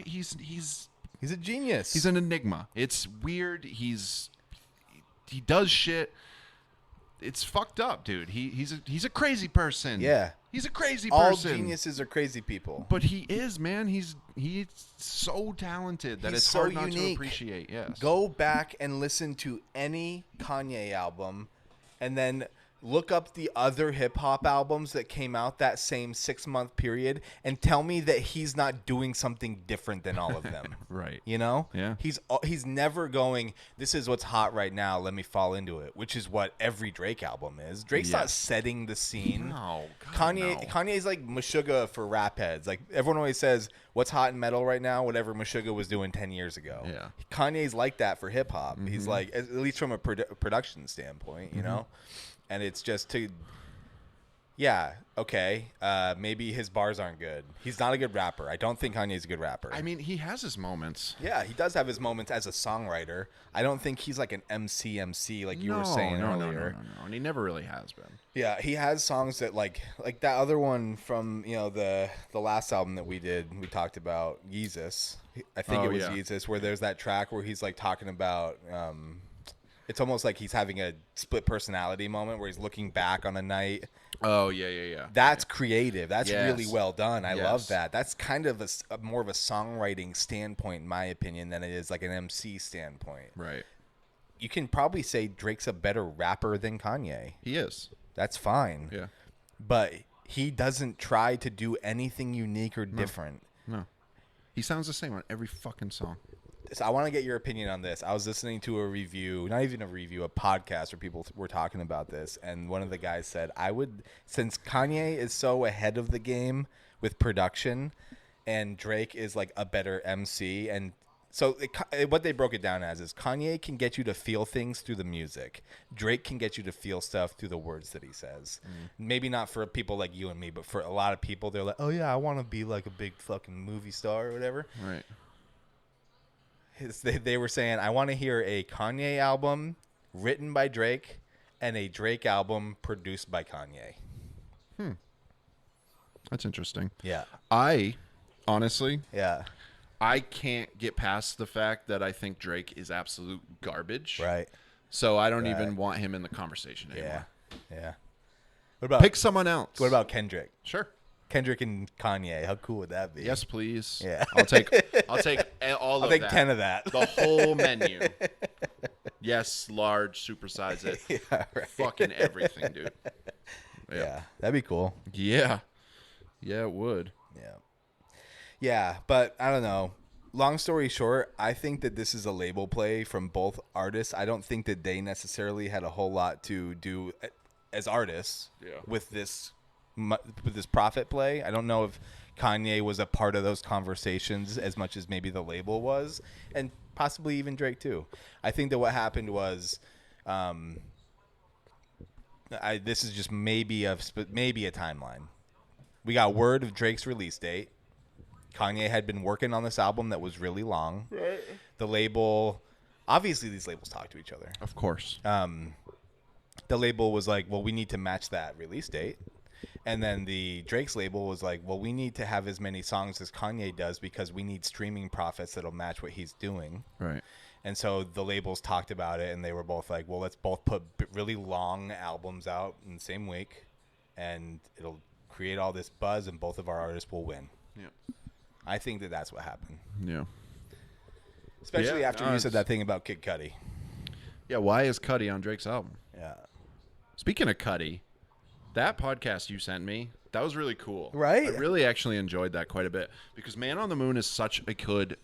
he's He's a genius. He's an enigma. It's weird. He does shit. It's fucked up, dude. He's a crazy person. Yeah. He's a crazy all person. geniuses are crazy people. But he is, man. He's so talented that He's it's so hard not to unique. appreciate. Yes. Go back and listen to any Kanye album and then look up the other hip hop albums that came out that same 6-month period and tell me that he's not doing something different than all of them. Right. You know? Yeah. He's never going, this is what's hot right now, let me fall into it, which is what every Drake album is. Drake's not Yes. setting the scene. No. God, no. Kanye's like Meshuggah for rap heads. Like everyone always says, what's hot in metal right now? Whatever Meshuggah was doing 10 years ago. Yeah. Kanye's like that for hip hop. Mm-hmm. He's like, at least from a production standpoint, you know? And it's just yeah, okay. Maybe his bars aren't good. He's not a good rapper. I don't think Kanye's a good rapper. I mean, he has his moments. Yeah, he does have his moments as a songwriter. I don't think he's like an MC like you were saying earlier. No, and he never really has been. Yeah, he has songs that like that other one from, you know, the last album that we did, we talked about Yeezus. I think it was Yeezus, where there's that track where he's like talking about it's almost like he's having a split personality moment where he's looking back on a night. Oh, yeah. That's creative. That's Yes. really well done. I love Yes. that. That's kind of a more of a songwriting standpoint, in my opinion, than it is like an MC standpoint. Right. You can probably say Drake's a better rapper than Kanye. He is. That's fine. Yeah. But he doesn't try to do anything unique or different. No. He sounds the same on every fucking song. So I want to get your opinion on this. I was listening to a review, not even a review, a podcast where people were talking about this, and one of the guys said, since Kanye is so ahead of the game with production, and Drake is like a better MC. And so what they broke it down as is Kanye can get you to feel things through the music. Drake can get you to feel stuff through the words that he says. Maybe not for people like you and me, but for a lot of people, they're like, oh yeah, I want to be like a big fucking movie star or whatever. Right. They were saying, I want to hear a Kanye album written by Drake and a Drake album produced by Kanye. That's interesting. Yeah. I honestly, Yeah. I can't get past the fact that I think Drake is absolute garbage. Right. So I don't even want him in the conversation anymore. Yeah. Yeah. What about Pick someone else. What about Kendrick? Sure. Kendrick and Kanye. How cool would that be? Yes, please. Yeah. I'll take all of I'll that. take 10 of that. The whole menu. Yes, large, supersize it. Yeah, right. Fucking everything, dude. Yeah. That'd be cool. Yeah. Yeah, it would. Yeah. Yeah, but I don't know. Long story short, I think that this is a label play from both artists. I don't think that they necessarily had a whole lot to do as artists with this profit play. I don't know if Kanye was a part of those conversations as much as maybe the label was, and possibly even Drake too. I think that what happened was, this is just maybe a timeline. We got word of Drake's release date. Kanye had been working on this album that was really long. Right. The label, obviously these labels talk to each other. Of course. The label was like, well, we need to match that release date. And then the Drake's label was like, well, we need to have as many songs as Kanye does because we need streaming profits that'll match what he's doing. Right. And so the labels talked about it, and they were both like, well, let's both put really long albums out in the same week, and it'll create all this buzz, and both of our artists will win. Yeah. I think that that's what happened. Yeah. Especially after you said that thing about Kid Cudi. Yeah, why is Cudi on Drake's album? Yeah. Speaking of Cudi, that podcast you sent me, that was really cool. Right? I really actually enjoyed that quite a bit because Man on the Moon is such a good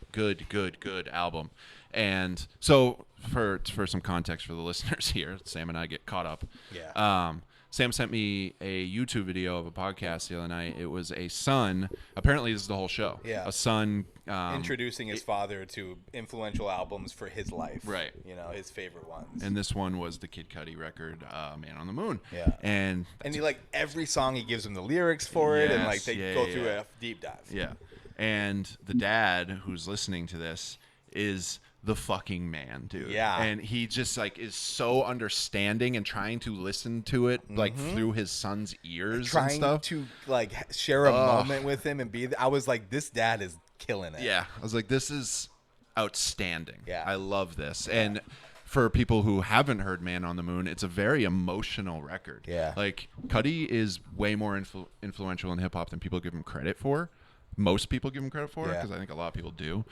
album. And so for some context for the listeners here, Sam and I get caught up. Yeah. Sam sent me a YouTube video of a podcast the other night. It was a son. Apparently, this is the whole show. Yeah. A son introducing his father to influential albums for his life. Right. You know, his favorite ones. And this one was the Kid Cudi record, Man on the Moon. Yeah. And he, like, every song he gives him the lyrics for it, and like they go through a deep dive. Yeah. And the dad who's listening to this is the fucking man, dude. Yeah. And he just like is so understanding and trying to listen to it like through his son's ears and stuff. To like share a moment with him and be I was like, this dad is killing it. Yeah. I was like, this is outstanding. Yeah. I love this. Yeah. And for people who haven't heard Man on the Moon, it's a very emotional record. Yeah. Like Cudi is way more influential in hip hop than people give him credit for. Most people give him credit for because I think a lot of people do.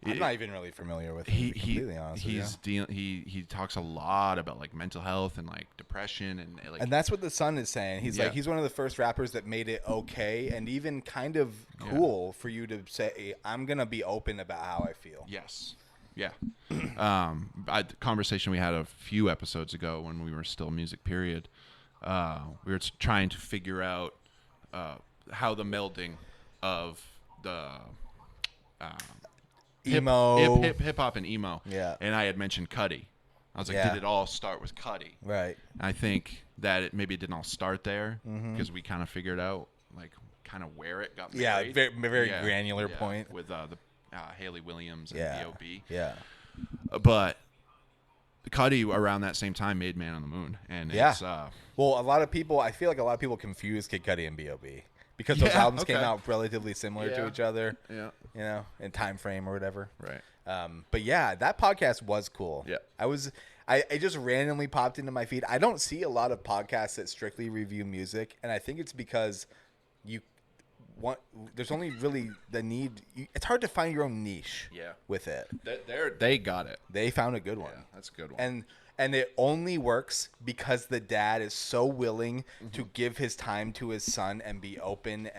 I'm not even really familiar with him, to be completely honest with you. He talks a lot about like mental health and like depression and like, and that's what the son is saying. He's like, he's one of the first rappers that made it okay and even kind of cool for you to say, I'm gonna be open about how I feel. Yes. Yeah. The conversation we had a few episodes ago when we were still Music Period, we were trying to figure out how the melding of the emo, hip hop and emo. Yeah. And I had mentioned Cudi. I was like, did it all start with Cudi? Right. I think that maybe it didn't all start there because we kind of figured out like kind of where it got married. Yeah, very granular point with the Haley Williams and B.O.B. Yeah. But Cudi around that same time made Man on the Moon, and it's well, I feel like a lot of people confuse Kid Cudi and B.O.B. because those albums came out relatively similar to each other. Yeah. You know, in time frame or whatever. Right. But yeah, that podcast was cool. Yeah. I just randomly popped into my feed. I don't see a lot of podcasts that strictly review music, and I think it's because there's only really the need. It's hard to find your own niche. With it. They got it. They found a good one. Yeah, that's a good one. And it only works because the dad is so willing to give his time to his son and be open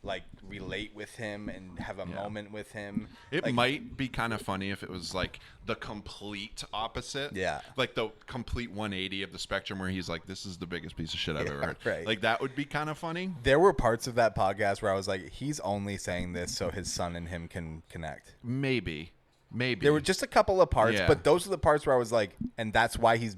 like relate with him and have a moment with him. It Like, might be kind of funny if it was like the complete opposite. Yeah. Like the complete 180 of the spectrum where he's like, this is the biggest piece of shit I've ever heard. Right. Like that would be kind of funny. there were parts of that podcast where I was like, he's only saying this so his son and him can connect. Maybe. There were just a couple of parts, Yeah. but those are the parts where I was like, and that's why he's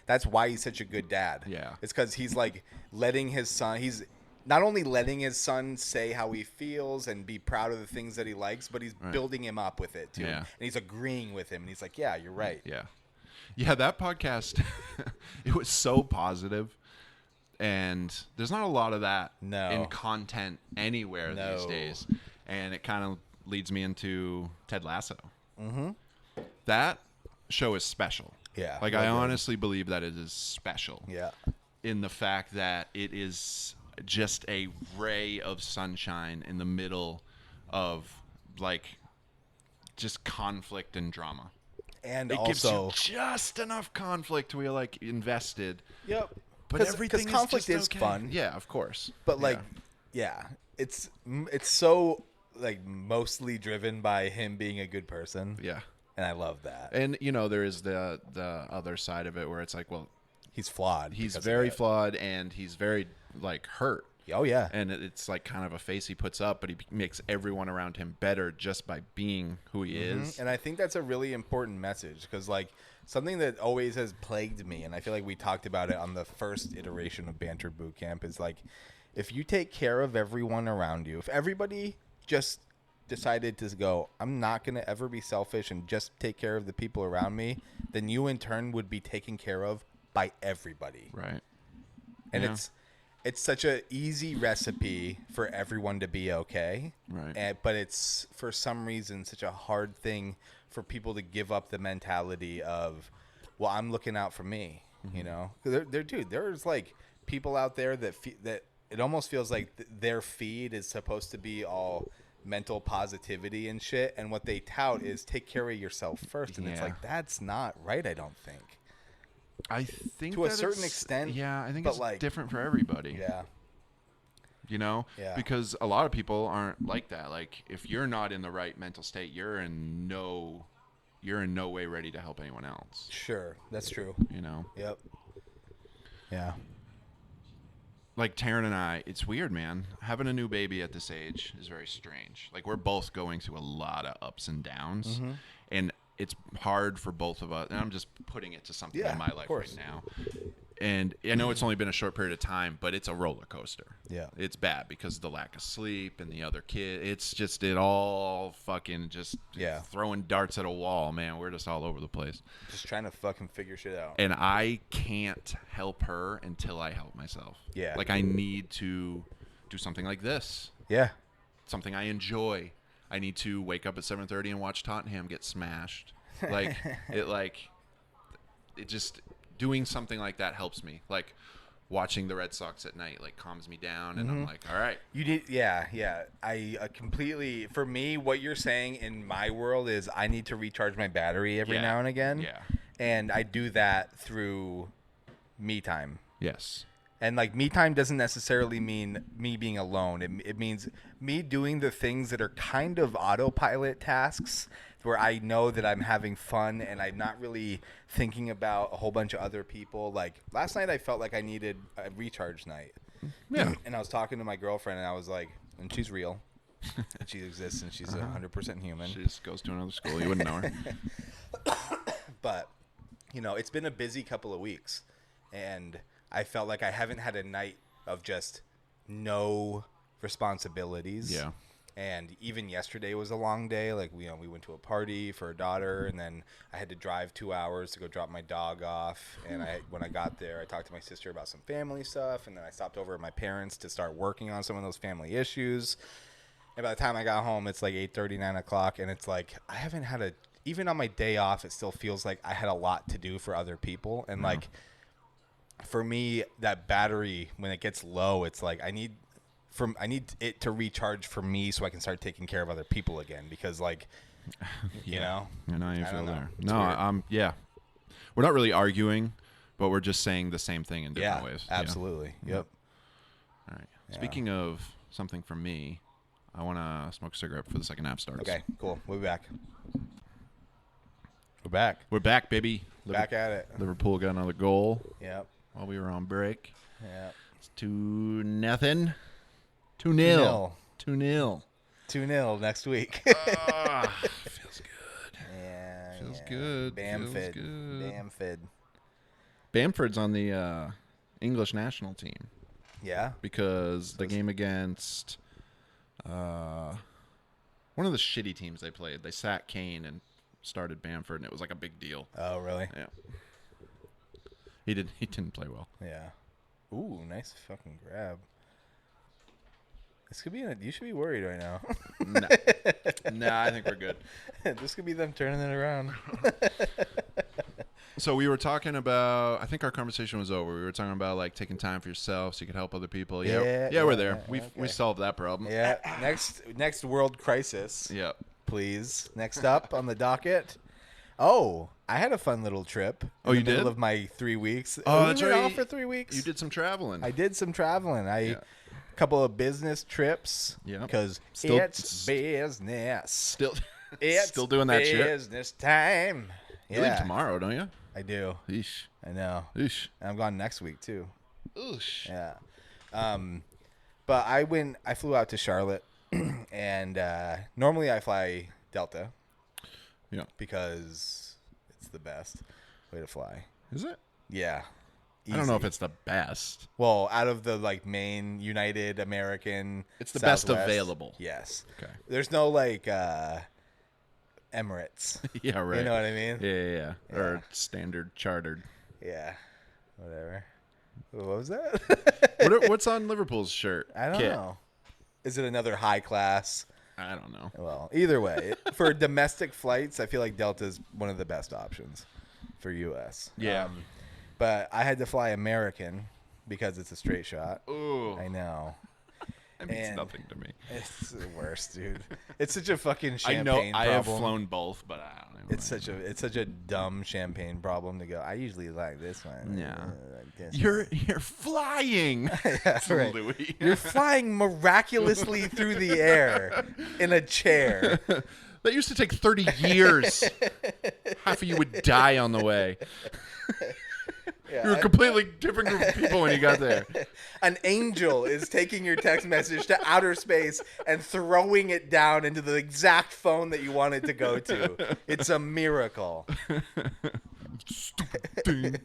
that's why he's such a good dad. Yeah. It's because he's like letting his son. He's not only letting his son say how he feels and be proud of the things that he likes, but he's building him up with it too. Yeah. And he's agreeing with him, and he's like, "Yeah, you're right." Yeah. Yeah, that podcast, it was so positive, and there's not a lot of that in content anywhere these days. And it kind of leads me into Ted Lasso. Mm-hmm. That show is special. Yeah. Like, I honestly believe that it is special. Yeah. In the fact that it is just a ray of sunshine in the middle of, like, just conflict and drama. And It also, gives you just enough conflict where you're, like, invested. yep. But everything conflict is is just okay. fun. Yeah, of course. But like, it's so like mostly driven by him being a good person. Yeah. And I love that. And, you know, there is the other side of it where it's like, well, He's flawed. he's because of very that. flawed and he's very, like, hurt. Oh yeah. And it's like kind of a face he puts up, but he makes everyone around him better just by being who he is. And I think that's a really important message because, like, something that always has plagued me, and I feel like we talked about it on the first iteration of Banter Boot Camp, is like, if you take care of everyone around you, if everybody just decided to go, I'm not going to ever be selfish and just take care of the people around me, then you in turn would be taken care of by everybody. Right. And Yeah. it's such a easy recipe for everyone to be okay. Right. But it's, for some reason, such a hard thing for people to give up the mentality of, well, I'm looking out for me, you know? 'Cause there's like people out there that that it almost feels like their feed is supposed to be all mental positivity and shit, and what they tout is take care of yourself first, and it's Yeah. like, that's not right, I don't think. I think To a that certain it's- extent, yeah, I think but, it's like, different for everybody. Yeah. You know? Yeah. Because a lot of people aren't like that. Like, if you're not in the right mental state, you're in no way ready to help anyone else. Sure, that's true. You know? Yep. Yeah. Like, Taryn and I, it's weird, man. Having a new baby at this age is very strange. Like, we're both going through a lot of ups and downs. Mm-hmm. And it's hard for both of us. And I'm just putting it to something Yeah, in my of life course. right now. And I know it's only been a short period of time, but it's a roller coaster. Yeah. It's bad because of the lack of sleep and the other kid. It's just, it all fucking just throwing darts at a wall, man. We're just all over the place. Just trying to fucking figure shit out. And I can't help her until I help myself. Yeah. Like, I need to do something like this. Yeah. Something I enjoy. I need to wake up at 7:30 and watch Tottenham get smashed. Like, it just, doing something like that helps me. Like, watching the Red Sox at night, like, calms me down, and I'm like, all right. You need, yeah. I completely, for me, what you're saying in my world is I need to recharge my battery every now and again. Yeah. And I do that through me time. Yes. And, like, me time doesn't necessarily mean me being alone. It means me doing the things that are kind of autopilot tasks where I know that I'm having fun and I'm not really thinking about a whole bunch of other people. Like, last night I felt like I needed a recharge night. Yeah. And I was talking to my girlfriend, and I was like, and she's real. She exists, and she's 100% human. She just goes to another school. You wouldn't know her. But, you know, it's been a busy couple of weeks, and I felt like I haven't had a night of just no responsibilities. Yeah. And even yesterday was a long day. Like, we went to a party for a daughter, and then I had to drive 2 hours to go drop my dog off. And when I got there, I talked to my sister about some family stuff, and then I stopped over at my parents to start working on some of those family issues. And by the time I got home, it's like 8:30, 9 o'clock, and it's like I haven't had even on my day off, it still feels like I had a lot to do for other people. And, like, for me, that battery, when it gets low, it's like I need it to recharge for me so I can start taking care of other people again, because, like, you know, I know you I feel don't know. there. It's No, weird. we're not really arguing, but we're just saying the same thing in different ways. Absolutely. Yeah. Yep. All right. Yeah. Speaking of something from me. I want to smoke a cigarette before the second half starts. Okay, cool. We'll be back. We're back. We're back, baby. Back at it. Liverpool got another goal. Yep. While we were on break. Yep. It's 2-0. 2-0. 2-0. 2-0 next week. Feels good. Yeah. Feels good. Bamford. Feels good. Bamford. Bamford's on the English national team. Yeah. Because the game against one of the shitty teams they played, they sat Kane and started Bamford, and it was like a big deal. Oh, really? Yeah. He didn't play well. Yeah. Ooh, nice fucking grab. This could be you should be worried right now. Nah, I think we're good. This could be them turning it around. So we were talking about, I think our conversation was over. We were talking about like taking time for yourself so you could help other people. Yeah, we're there. We solved that problem. Yeah. Next world crisis. Yep. Please. Next up on the docket. Oh, I had a fun little trip. Oh, you did? In the middle of my 3 weeks. Oh, that's right. Off for 3 weeks. You did some traveling. I did some traveling. A couple of business trips. Yeah. Because it's business. Still doing that shit. Business time. You leave tomorrow, don't you? I do. Eesh. I know. Eesh. And I'm gone next week too. Oosh. Yeah. But I flew out to Charlotte and normally I fly Delta. Yeah. Because it's the best way to fly. Is it? Yeah. Easy. I don't know if it's the best. Well, out of the like main United American, it's the Southwest, best available. Yes. Okay. There's no like Emirates. Yeah, right. You know what I mean? Yeah. Or standard chartered. Yeah. Whatever. What was that? What's on Liverpool's shirt? I don't know. Is it another high class? I don't know. Well, either way, for domestic flights, I feel like Delta is one of the best options for U.S. Yeah. But I had to fly American because it's a straight shot. Ooh. I know. It means nothing to me. It's the worst, dude. It's such a fucking champagne problem. I have flown both, but I don't know. It's such a dumb champagne problem to go. I usually like this one. Yeah. Like this You're flying. yeah, right. Louis. You're flying miraculously through the air in a chair. That used to take 30 years. Half of you would die on the way. Yeah, You're a completely different group of people when you got there. An angel is taking your text message to outer space and throwing it down into the exact phone that you want it to go to. It's a miracle. Stupid thing.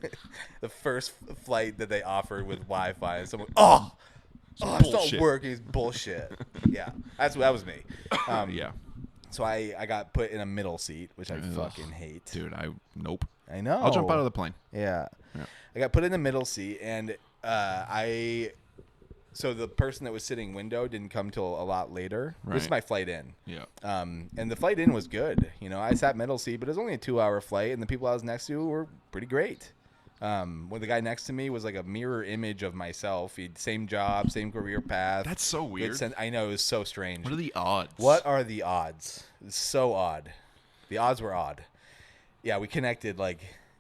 The first flight that they offered with Wi-Fi, and someone, it's not working. It's bullshit. Yeah, that was me. Yeah. So I got put in a middle seat, which I fucking hate. Dude, nope. I know. I'll jump out of the plane. Yeah. I got put in the middle seat, and so the person that was sitting window didn't come till a lot later. Right. This is my flight in. Yeah. And the flight in was good. You know, I sat middle seat, but it was only a 2-hour flight, and the people I was next to were pretty great. When the guy next to me was like a mirror image of myself. He'd same job, same career path. That's so weird. I know, it was so strange. What are the odds? What are the odds? It's so odd. The odds were odd. Yeah, we connected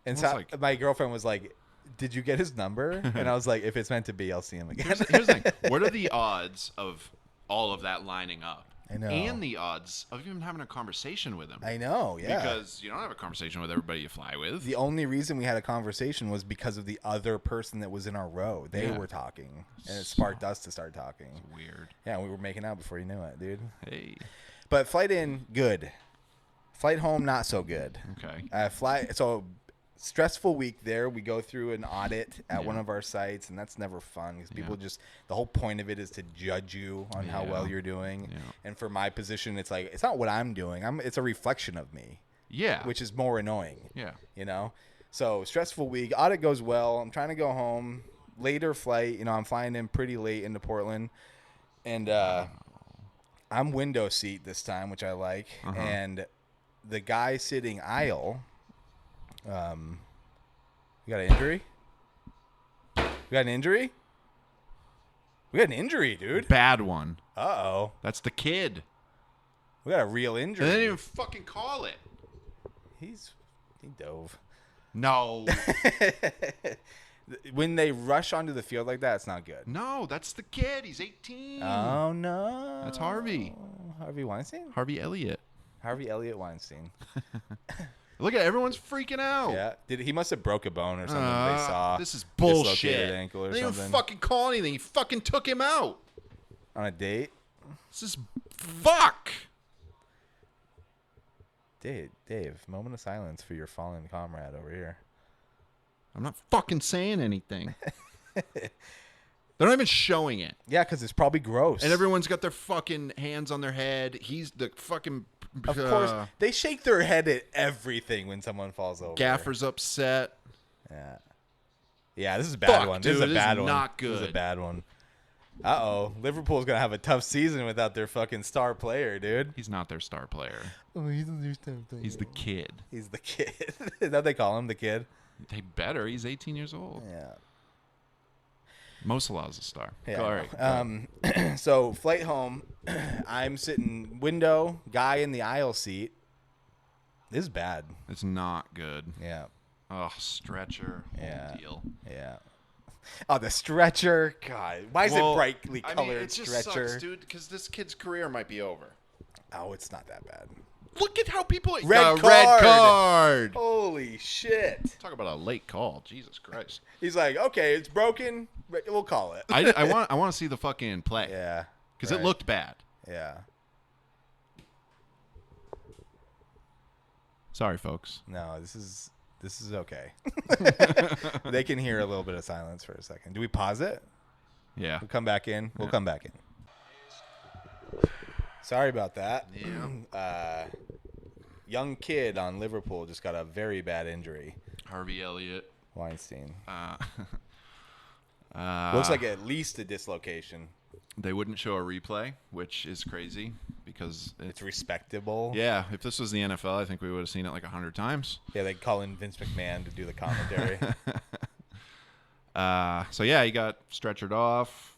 and so my girlfriend was like, "Did you get his number?" And I was like, "If it's meant to be, I'll see him again." Here's the thing. What are the odds of all of that lining up? I know. And the odds of even having a conversation with him. I know, yeah. Because you don't have a conversation with everybody you fly with. The only reason we had a conversation was because of the other person that was in our row. They were talking, and it sparked us to start talking. It's weird. Yeah, we were making out before you knew it, dude. Hey. But flight in, good. Flight home, not so good. Okay. So stressful week there. We go through an audit at one of our sites, and that's never fun because people the whole point of it is to judge you on how well you're doing. Yeah. And for my position, it's like, it's not what I'm doing. It's a reflection of me. Yeah. Which is more annoying. Yeah. You know? So stressful week. Audit goes well. I'm trying to go home. Later flight. You know, I'm flying in pretty late into Portland. And I'm window seat this time, which I like. And the guy sitting aisle... we got an injury? We got an injury? We got an injury, dude. Bad one. Uh-oh. That's the kid. We got a real injury. And they didn't even fucking call it. He dove. No. When they rush onto the field like that, it's not good. No, that's the kid. He's 18. Oh no, That's Harvey. Harvey Weinstein. Harvey Elliott. Harvey Elliott Weinstein. Look at everyone's freaking out. Yeah, he must have broke a bone or something. They saw this is dislocated bullshit. ankle or they didn't something. even fucking call anything. He fucking took him out. On a date. This is fuck. Dave, moment of silence for your fallen comrade over here. I'm not fucking saying anything. They're not even showing it. Yeah, because it's probably gross. And everyone's got their fucking hands on their head. He's the fucking... Of course, they shake their head at everything when someone falls over. Gaffer's upset. Yeah. Yeah, this is a bad Fuck, one. dude, This is a bad one. Not good. This is a bad one. Uh-oh. Liverpool's going to have a tough season without their fucking star player, dude. He's not their star player. Oh, he's their star player. He's the kid. He's the kid. Is that what they call him, the kid? They better. He's 18 years old. Yeah. Mo Salah's a star. Yeah. All right. So, flight home. I'm sitting window, guy in the aisle seat. This is bad. It's not good. Yeah. Oh, stretcher. Yeah. Whole deal. Yeah. Oh, the stretcher. God. Why is it brightly I colored mean, it just stretcher? sucks, dude, because this kid's career might be over. Oh, it's not that bad. Look at how people... Red red card. Holy shit. Talk about a late call. Jesus Christ. He's like, okay, it's broken. We'll call it. I want to see the fucking play. Yeah. Because it looked bad. Yeah. Sorry, folks. No, this is okay. They can hear a little bit of silence for a second. Do we pause it? Yeah. We'll come back in. We'll come back in. Sorry about that. Yeah. Young kid on Liverpool just got a very bad injury. Harvey Elliott. Weinstein. Uh, Looks like at least a dislocation. They wouldn't show a replay, which is crazy because It's respectable. yeah, if this was the NFL, I think we would have seen it like 100 times. Yeah, they call in Vince McMahon to do the commentary. So yeah, he got stretchered off.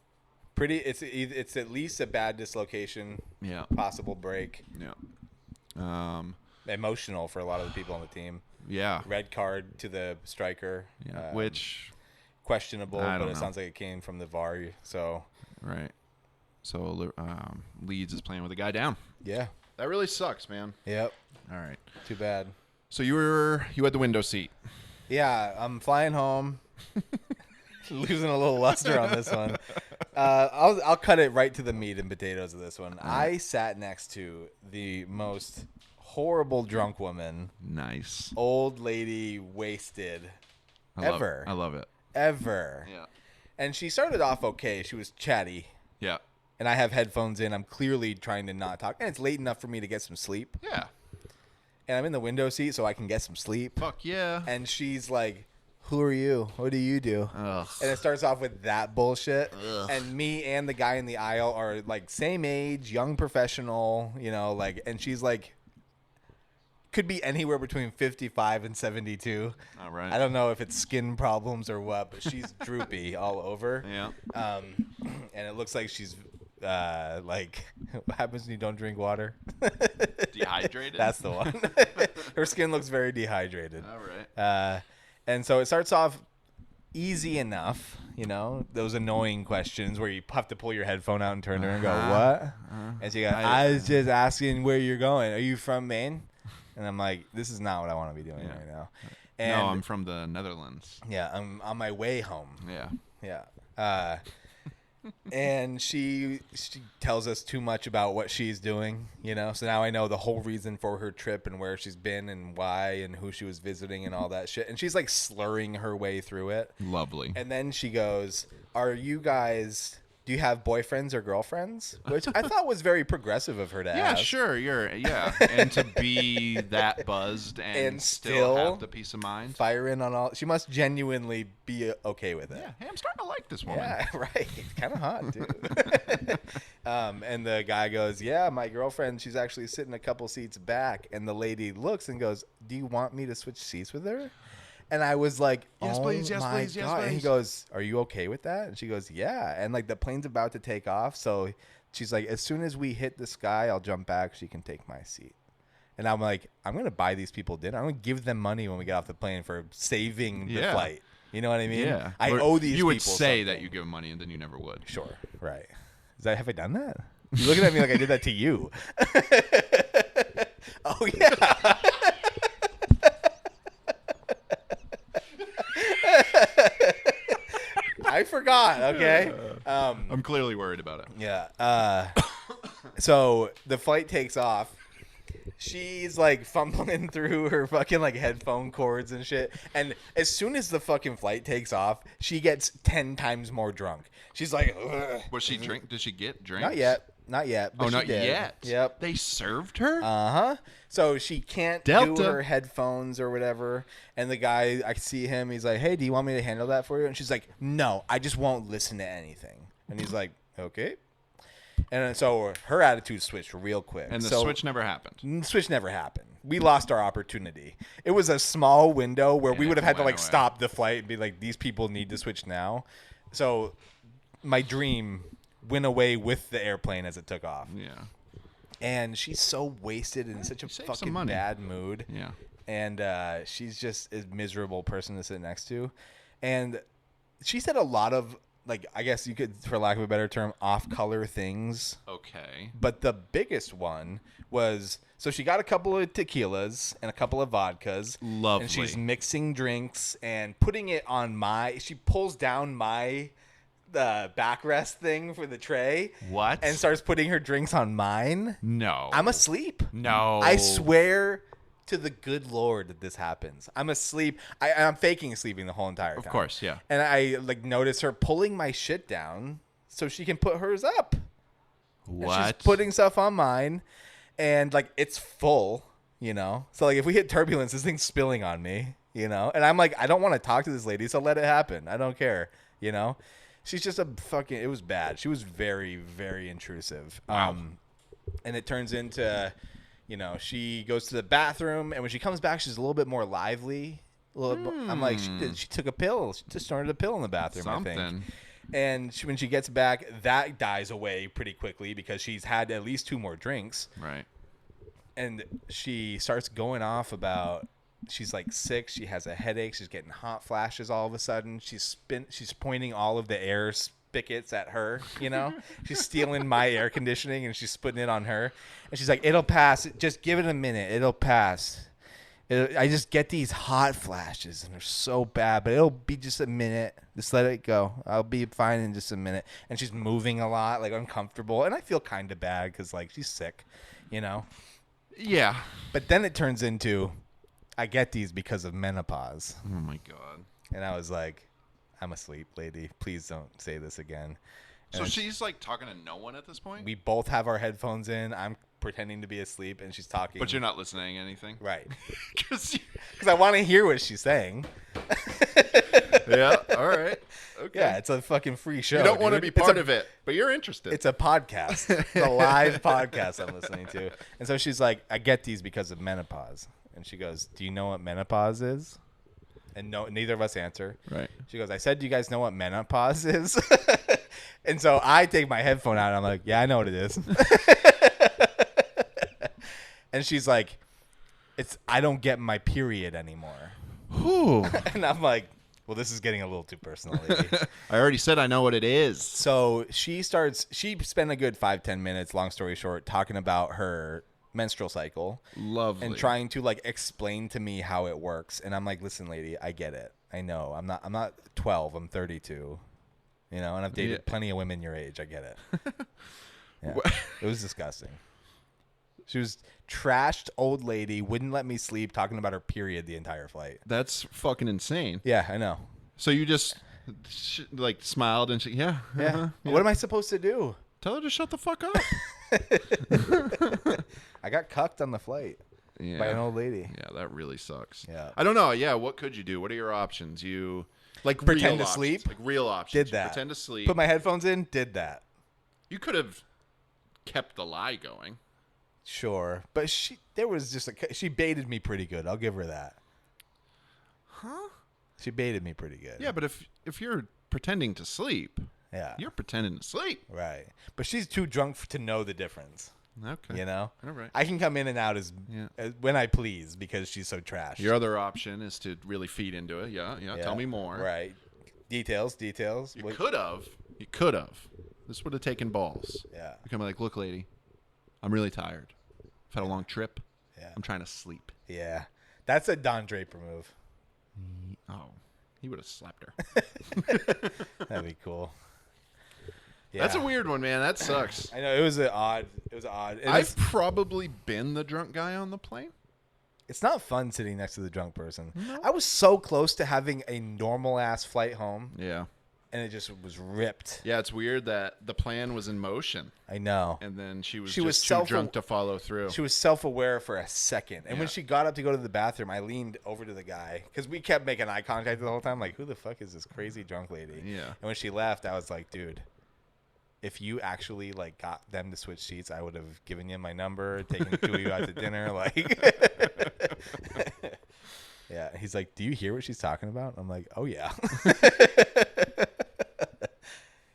It's at least a bad dislocation. Yeah. Possible break. Yeah. Emotional for a lot of the people on the team. Yeah. Red card to the striker. Yeah. Which questionable, I but don't it know. sounds like it came from the VAR. So right. So Leeds is playing with a guy down. yeah. That really sucks, man. Yep. All right. Too bad. So you had the window seat. Yeah, I'm flying home. Losing a little luster on this one. I'll cut it right to the meat and potatoes of this one. I sat next to the most horrible drunk woman, Nice. old lady, wasted, I love it. ever. Yeah. And she started off okay. She was chatty. Yeah. And I have headphones in. I'm clearly trying to not talk. And it's late enough for me to get some sleep. Yeah. And I'm in the window seat so I can get some sleep. Fuck yeah. And she's like, who are you? What do you do? Ugh. And it starts off with that bullshit. Ugh. And me and the guy in the aisle are like same age, young professional, like, and she's like, could be anywhere between 55 and 72. All right. I don't know if it's skin problems or what, but she's droopy all over. Yeah. And it looks like she's like, what happens when you don't drink water? Dehydrated? That's the one. Her skin looks very dehydrated. All right. And so it starts off easy enough, those annoying questions where you have to pull your headphone out and turn to her and go, what? And she goes, I was just asking where you're going. Are you from Maine? And I'm like, this is not what I want to be doing right now. And no, I'm from the Netherlands. yeah, I'm on my way home. Yeah. Yeah. And she tells us too much about what she's doing, So now I know the whole reason for her trip and where she's been and why and who she was visiting and all that shit. And she's like slurring her way through it. Lovely. And then she goes, do you have boyfriends or girlfriends? Which I thought was very progressive of her to Yeah, ask. sure. And to be that buzzed and still have the peace of mind. Fire in on all. She must genuinely be okay with it. Yeah. Hey, I'm starting to like this woman. Yeah, right. Kind of hot, too. And the guy goes, yeah, my girlfriend, she's actually sitting a couple seats back. And the lady looks and goes, do you want me to switch seats with her? And I was like, yes, oh please, yes, my please, yes, God. And he please. goes, are you okay with that? And she goes, yeah. And like the plane's about to take off. So she's like, as soon as we hit the sky, I'll jump back. She can take my seat. And I'm like, I'm going to buy these people dinner. I'm going to give them money when we get off the plane for saving the flight. You know what I mean? Yeah. I Or owe these people You would say that something. you give them money and then you never would. Sure. Right. Have I done that? You're looking at me like I did that to you. Oh, yeah. I forgot, okay? I'm clearly worried about it. Yeah. So the flight takes off. She's like fumbling through her fucking like headphone cords and shit. And as soon as the fucking flight takes off, she gets 10 times more drunk. She's like, ugh. Was she drink? Did she get drinks? Not yet. Not yet. But Oh, she not did. yet. Yep. They served her? Uh-huh. So she can't Delta. do her headphones or whatever. And the guy, I see him, he's like, hey, do you want me to handle that for you? And she's like, no, I just won't listen to anything. And he's like, okay. And so her attitude switched real quick. And the So- switch never happened. Switch never happened. We lost our opportunity. It was a small window where we And would it have had to went like away. stop the flight and be like, these people need to switch now. So my dream went away with the airplane as it took off. Yeah. And she's so wasted and in such a save some fucking money. bad mood. Yeah. And she's just a miserable person to sit next to. And she said a lot of, like, I guess you could, for lack of a better term, off-color things. Okay. But the biggest one was, so she got a couple of tequilas and a couple of vodkas. Lovely. And she's mixing drinks and putting it on she pulls down my backrest thing for the tray. What? And starts putting her drinks on mine. No. I'm asleep. No. I swear to the good Lord that this happens. I'm asleep. I'm faking sleeping the whole entire time. Of course, yeah. And I like notice her pulling my shit down so she can put hers up. And What? she's putting stuff on mine, and like it's full, you know. So like if we hit turbulence, this thing's spilling on me, you know. And I'm like, I don't want to talk to this lady, so let it happen. I don't care, you know. She's just a fucking. It was bad. She was very, very intrusive. Wow. And it turns into, you know, she goes to the bathroom, and when she comes back, she's a little bit more lively. I'm like, she took a pill. She just snorted a pill in the bathroom, I think. Something. And when she gets back, that dies away pretty quickly because she's had at least 2 more drinks. Right. And she starts going off about she's like sick. She has a headache. She's getting hot flashes all of a sudden. She's pointing all of the air spigots at her, you know. She's stealing my air conditioning and she's putting it on her. And she's like, it'll pass. Just give it a minute. It'll pass. I just get these hot flashes and they're so bad, but it'll be just a minute. Just let it go. I'll be fine in just a minute. And she's moving a lot, like uncomfortable. And I feel kind of bad because like she's sick, you know. Yeah. But then it turns into, I get these because of menopause. Oh my god. And I was like, I'm asleep, lady. Please don't say this again. So And she's like talking to no one at this point? we both have our headphones in. I'm pretending to be asleep and she's talking. But you're not listening to anything? Right. Because Because I want to hear what she's saying. yeah, all right. Okay. Yeah, it's a fucking free show. You don't want to dude. be part of it, but you're interested. It's a podcast. It's a live podcast I'm listening to. And so she's like, I get these because of menopause. And she goes, do you know what menopause is? And no, neither of us answer. Right. She goes, I said, do you guys know what menopause is? And so I take my headphone out and I'm like, yeah, I know what it is. And she's like, I don't get my period anymore. Whew. And I'm like, well, this is getting a little too personal, lady. I already said I know what it is. So she spent a good 5-10 minutes, long story short, talking about her menstrual cycle. Lovely. And trying to like explain to me how it works. And I'm like, listen, lady, I get it. I know. I'm not 12, I'm 32. You know, and I've dated plenty of women your age. I get it. Yeah. It was disgusting. She was trashed old lady, wouldn't let me sleep, talking about her period the entire flight. That's fucking insane. Yeah, I know. So you just like smiled and Yeah. What am I supposed to do? Tell her to shut the fuck up. I got cucked on the flight by an old lady. Yeah, that really sucks. Yeah. I don't know. Yeah, what could you do? What are your options? You like Pretend real to options. sleep? Like real options. Did You that. Pretend to sleep. Put my headphones in, did that. You could have kept the lie going. Sure. But she baited me pretty good. I'll give her that. Huh? She baited me pretty good. Yeah, but if you're pretending to sleep, Yeah. you're pretending to sleep. Right. But she's too drunk to know the difference. Okay. You know? All right. I can come in and out as when I please because she's so trash. Your other option is to really feed into it. Yeah. Tell me more. Right. Details. You could have. This would have taken balls. Yeah. You come like, look, lady, I'm really tired. I've had a long trip. Yeah. I'm trying to sleep. Yeah. That's a Don Draper move. Oh, he would have slapped her. That'd be cool. Yeah. That's a weird one, man. That sucks. I know it was odd. I've probably been the drunk guy on the plane. It's not fun sitting next to the drunk person. No. I was so close to having a normal ass flight home. Yeah. And it just was ripped. Yeah, it's weird that the plan was in motion. I know. And then she was was too drunk to follow through. She was self-aware for a second. And when she got up to go to the bathroom, I leaned over to the guy. Because we kept making eye contact the whole time. Like, who the fuck is this crazy drunk lady? Yeah. And when she left, I was like, dude, if you actually, like, got them to switch seats, I would have given you my number, taken the two of you out to dinner. Like, yeah. He's like, do you hear what she's talking about? I'm like, oh, yeah.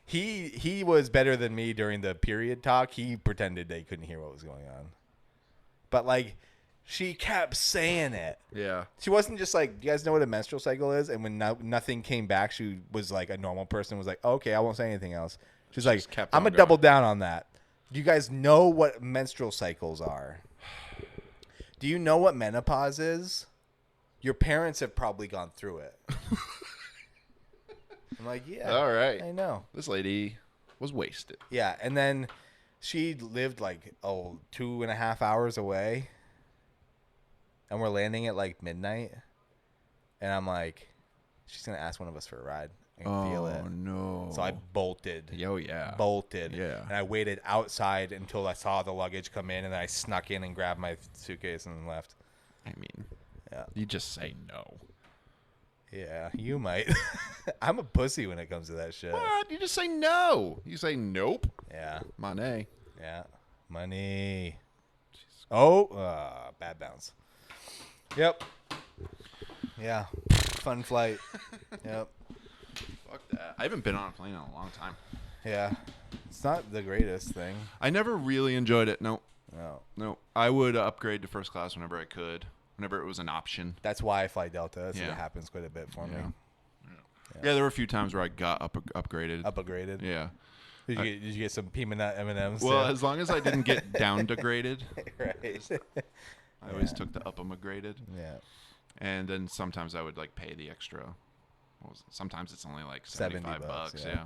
He was better than me during the period talk. He pretended they couldn't hear what was going on. But, like, she kept saying it. Yeah. She wasn't just like, do you guys know what a menstrual cycle is? And when nothing came back, she was like a normal person, was like, oh, okay, I won't say anything else. She's like, I'm going to double down on that. Do you guys know what menstrual cycles are? Do you know what menopause is? Your parents have probably gone through it. I'm like, yeah. All right. I know. This lady was wasted. Yeah, and then she lived like 2.5 hours away, and we're landing at like midnight, and I'm like, she's gonna ask one of us for a ride. I can feel it. Oh no! So I bolted. Oh yeah. Bolted. Yeah. And I waited outside until I saw the luggage come in, and then I snuck in and grabbed my suitcase and left. I mean, yeah. You just say no. Yeah, you might. I'm a pussy when it comes to that shit. What? You just say no. You say nope. Yeah. Money. Yeah. Money. Jeez. Oh, bad bounce. Yep. Yeah. Fun flight. Yep. Fuck that. I haven't been on a plane in a long time. Yeah. It's not the greatest thing. I never really enjoyed it. No. No. I would upgrade to first class whenever I could. Whenever it was an option. That's why I fly Delta. So it happens quite a bit for me. Yeah, there were a few times where I got upgraded. Upgraded? Yeah. Did you get some peanut M&Ms? Well, as long as I didn't get down degraded. Right. I always took the upgraded. Yeah. And then sometimes I would like pay the extra. Sometimes it's only like $75. Yeah.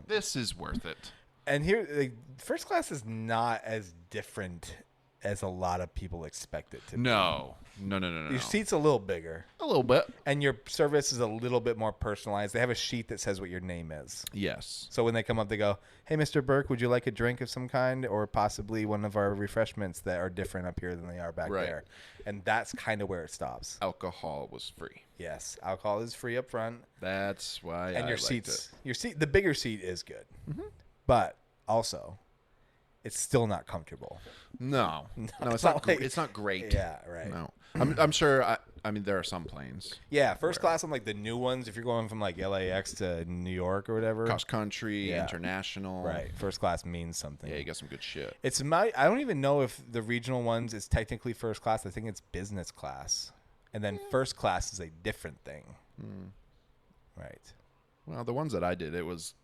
This is worth it. And here, like, first class is not as different as a lot of people expect it to be. No. Your seat's a little bigger. A little bit. And your service is a little bit more personalized. They have a sheet that says what your name is. Yes. So when they come up, they go, hey, Mr. Burke, would you like a drink of some kind? Or possibly one of our refreshments that are different up here than they are back there. And that's kind of where it stops. Alcohol was free. Yes. Alcohol is free up front. That's why and I your liked seats, the bigger seat is good. Mm-hmm. But also, it's still not comfortable. No, it's not. It's not great. Yeah, right. No, I'm sure. I mean, there are some planes. Yeah, first class on like the new ones. If you're going from like LAX to New York or whatever, cross country, international. Right. First class means something. Yeah, you got some good shit. I don't even know if the regional ones is technically first class. I think it's business class, and then first class is a different thing. Right. Well, the ones that I did, it was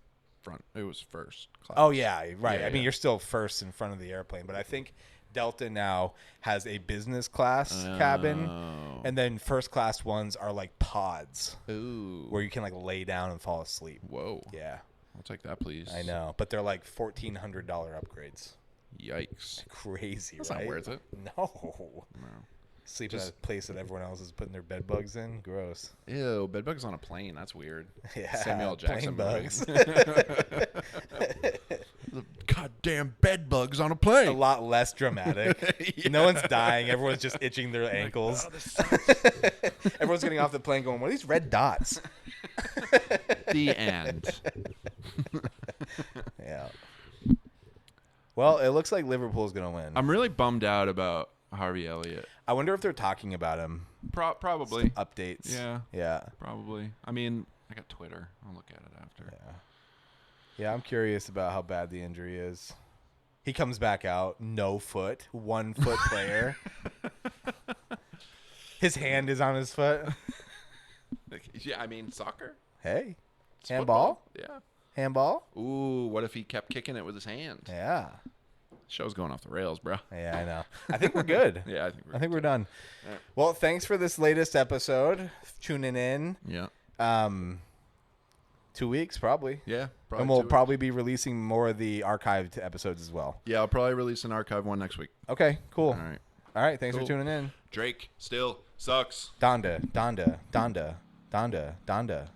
first class. Oh yeah, right. Yeah, I mean, you're still first in front of the airplane, but I think Delta now has a business class cabin, and then first class ones are like pods. Ooh. Where you can like lay down and fall asleep. Whoa. Yeah. I'll take that, please. I know, but they're like $1,400 upgrades. Yikes. Crazy, That's right? not worth it. No. Sleep in a place that everyone else is putting their bed bugs in. Gross. Ew, bed bugs on a plane. That's weird. Yeah. Samuel Jackson plane bugs. The goddamn bed bugs on a plane. A lot less dramatic. No one's dying. Everyone's just itching their ankles. Everyone's getting off the plane going, what are these red dots? The end. Yeah. Well, it looks like Liverpool's going to win. I'm really bummed out about Harvey Elliott. I wonder if they're talking about him. Probably. Some updates. Yeah. Probably. I mean, I got Twitter. I'll look at it after. Yeah, I'm curious about how bad the injury is. He comes back out, no foot, 1 foot player. His hand is on his foot. Yeah, I mean, soccer. Hey, It's handball? football. Yeah. Handball? Ooh, what if he kept kicking it with his hand? Yeah. Show's going off the rails, bro. Yeah, I know. I think we're good. Yeah, I think we're done. Yeah. Well, thanks for this latest episode. Tuning in. Yeah. 2 weeks, probably. Yeah. And we'll probably be releasing more of the archived episodes as well. Yeah, I'll probably release an archive one next week. Okay, cool. All right. All right, thanks Cool. for tuning in. Drake still sucks. Donda, Donda, Donda, Donda, Donda.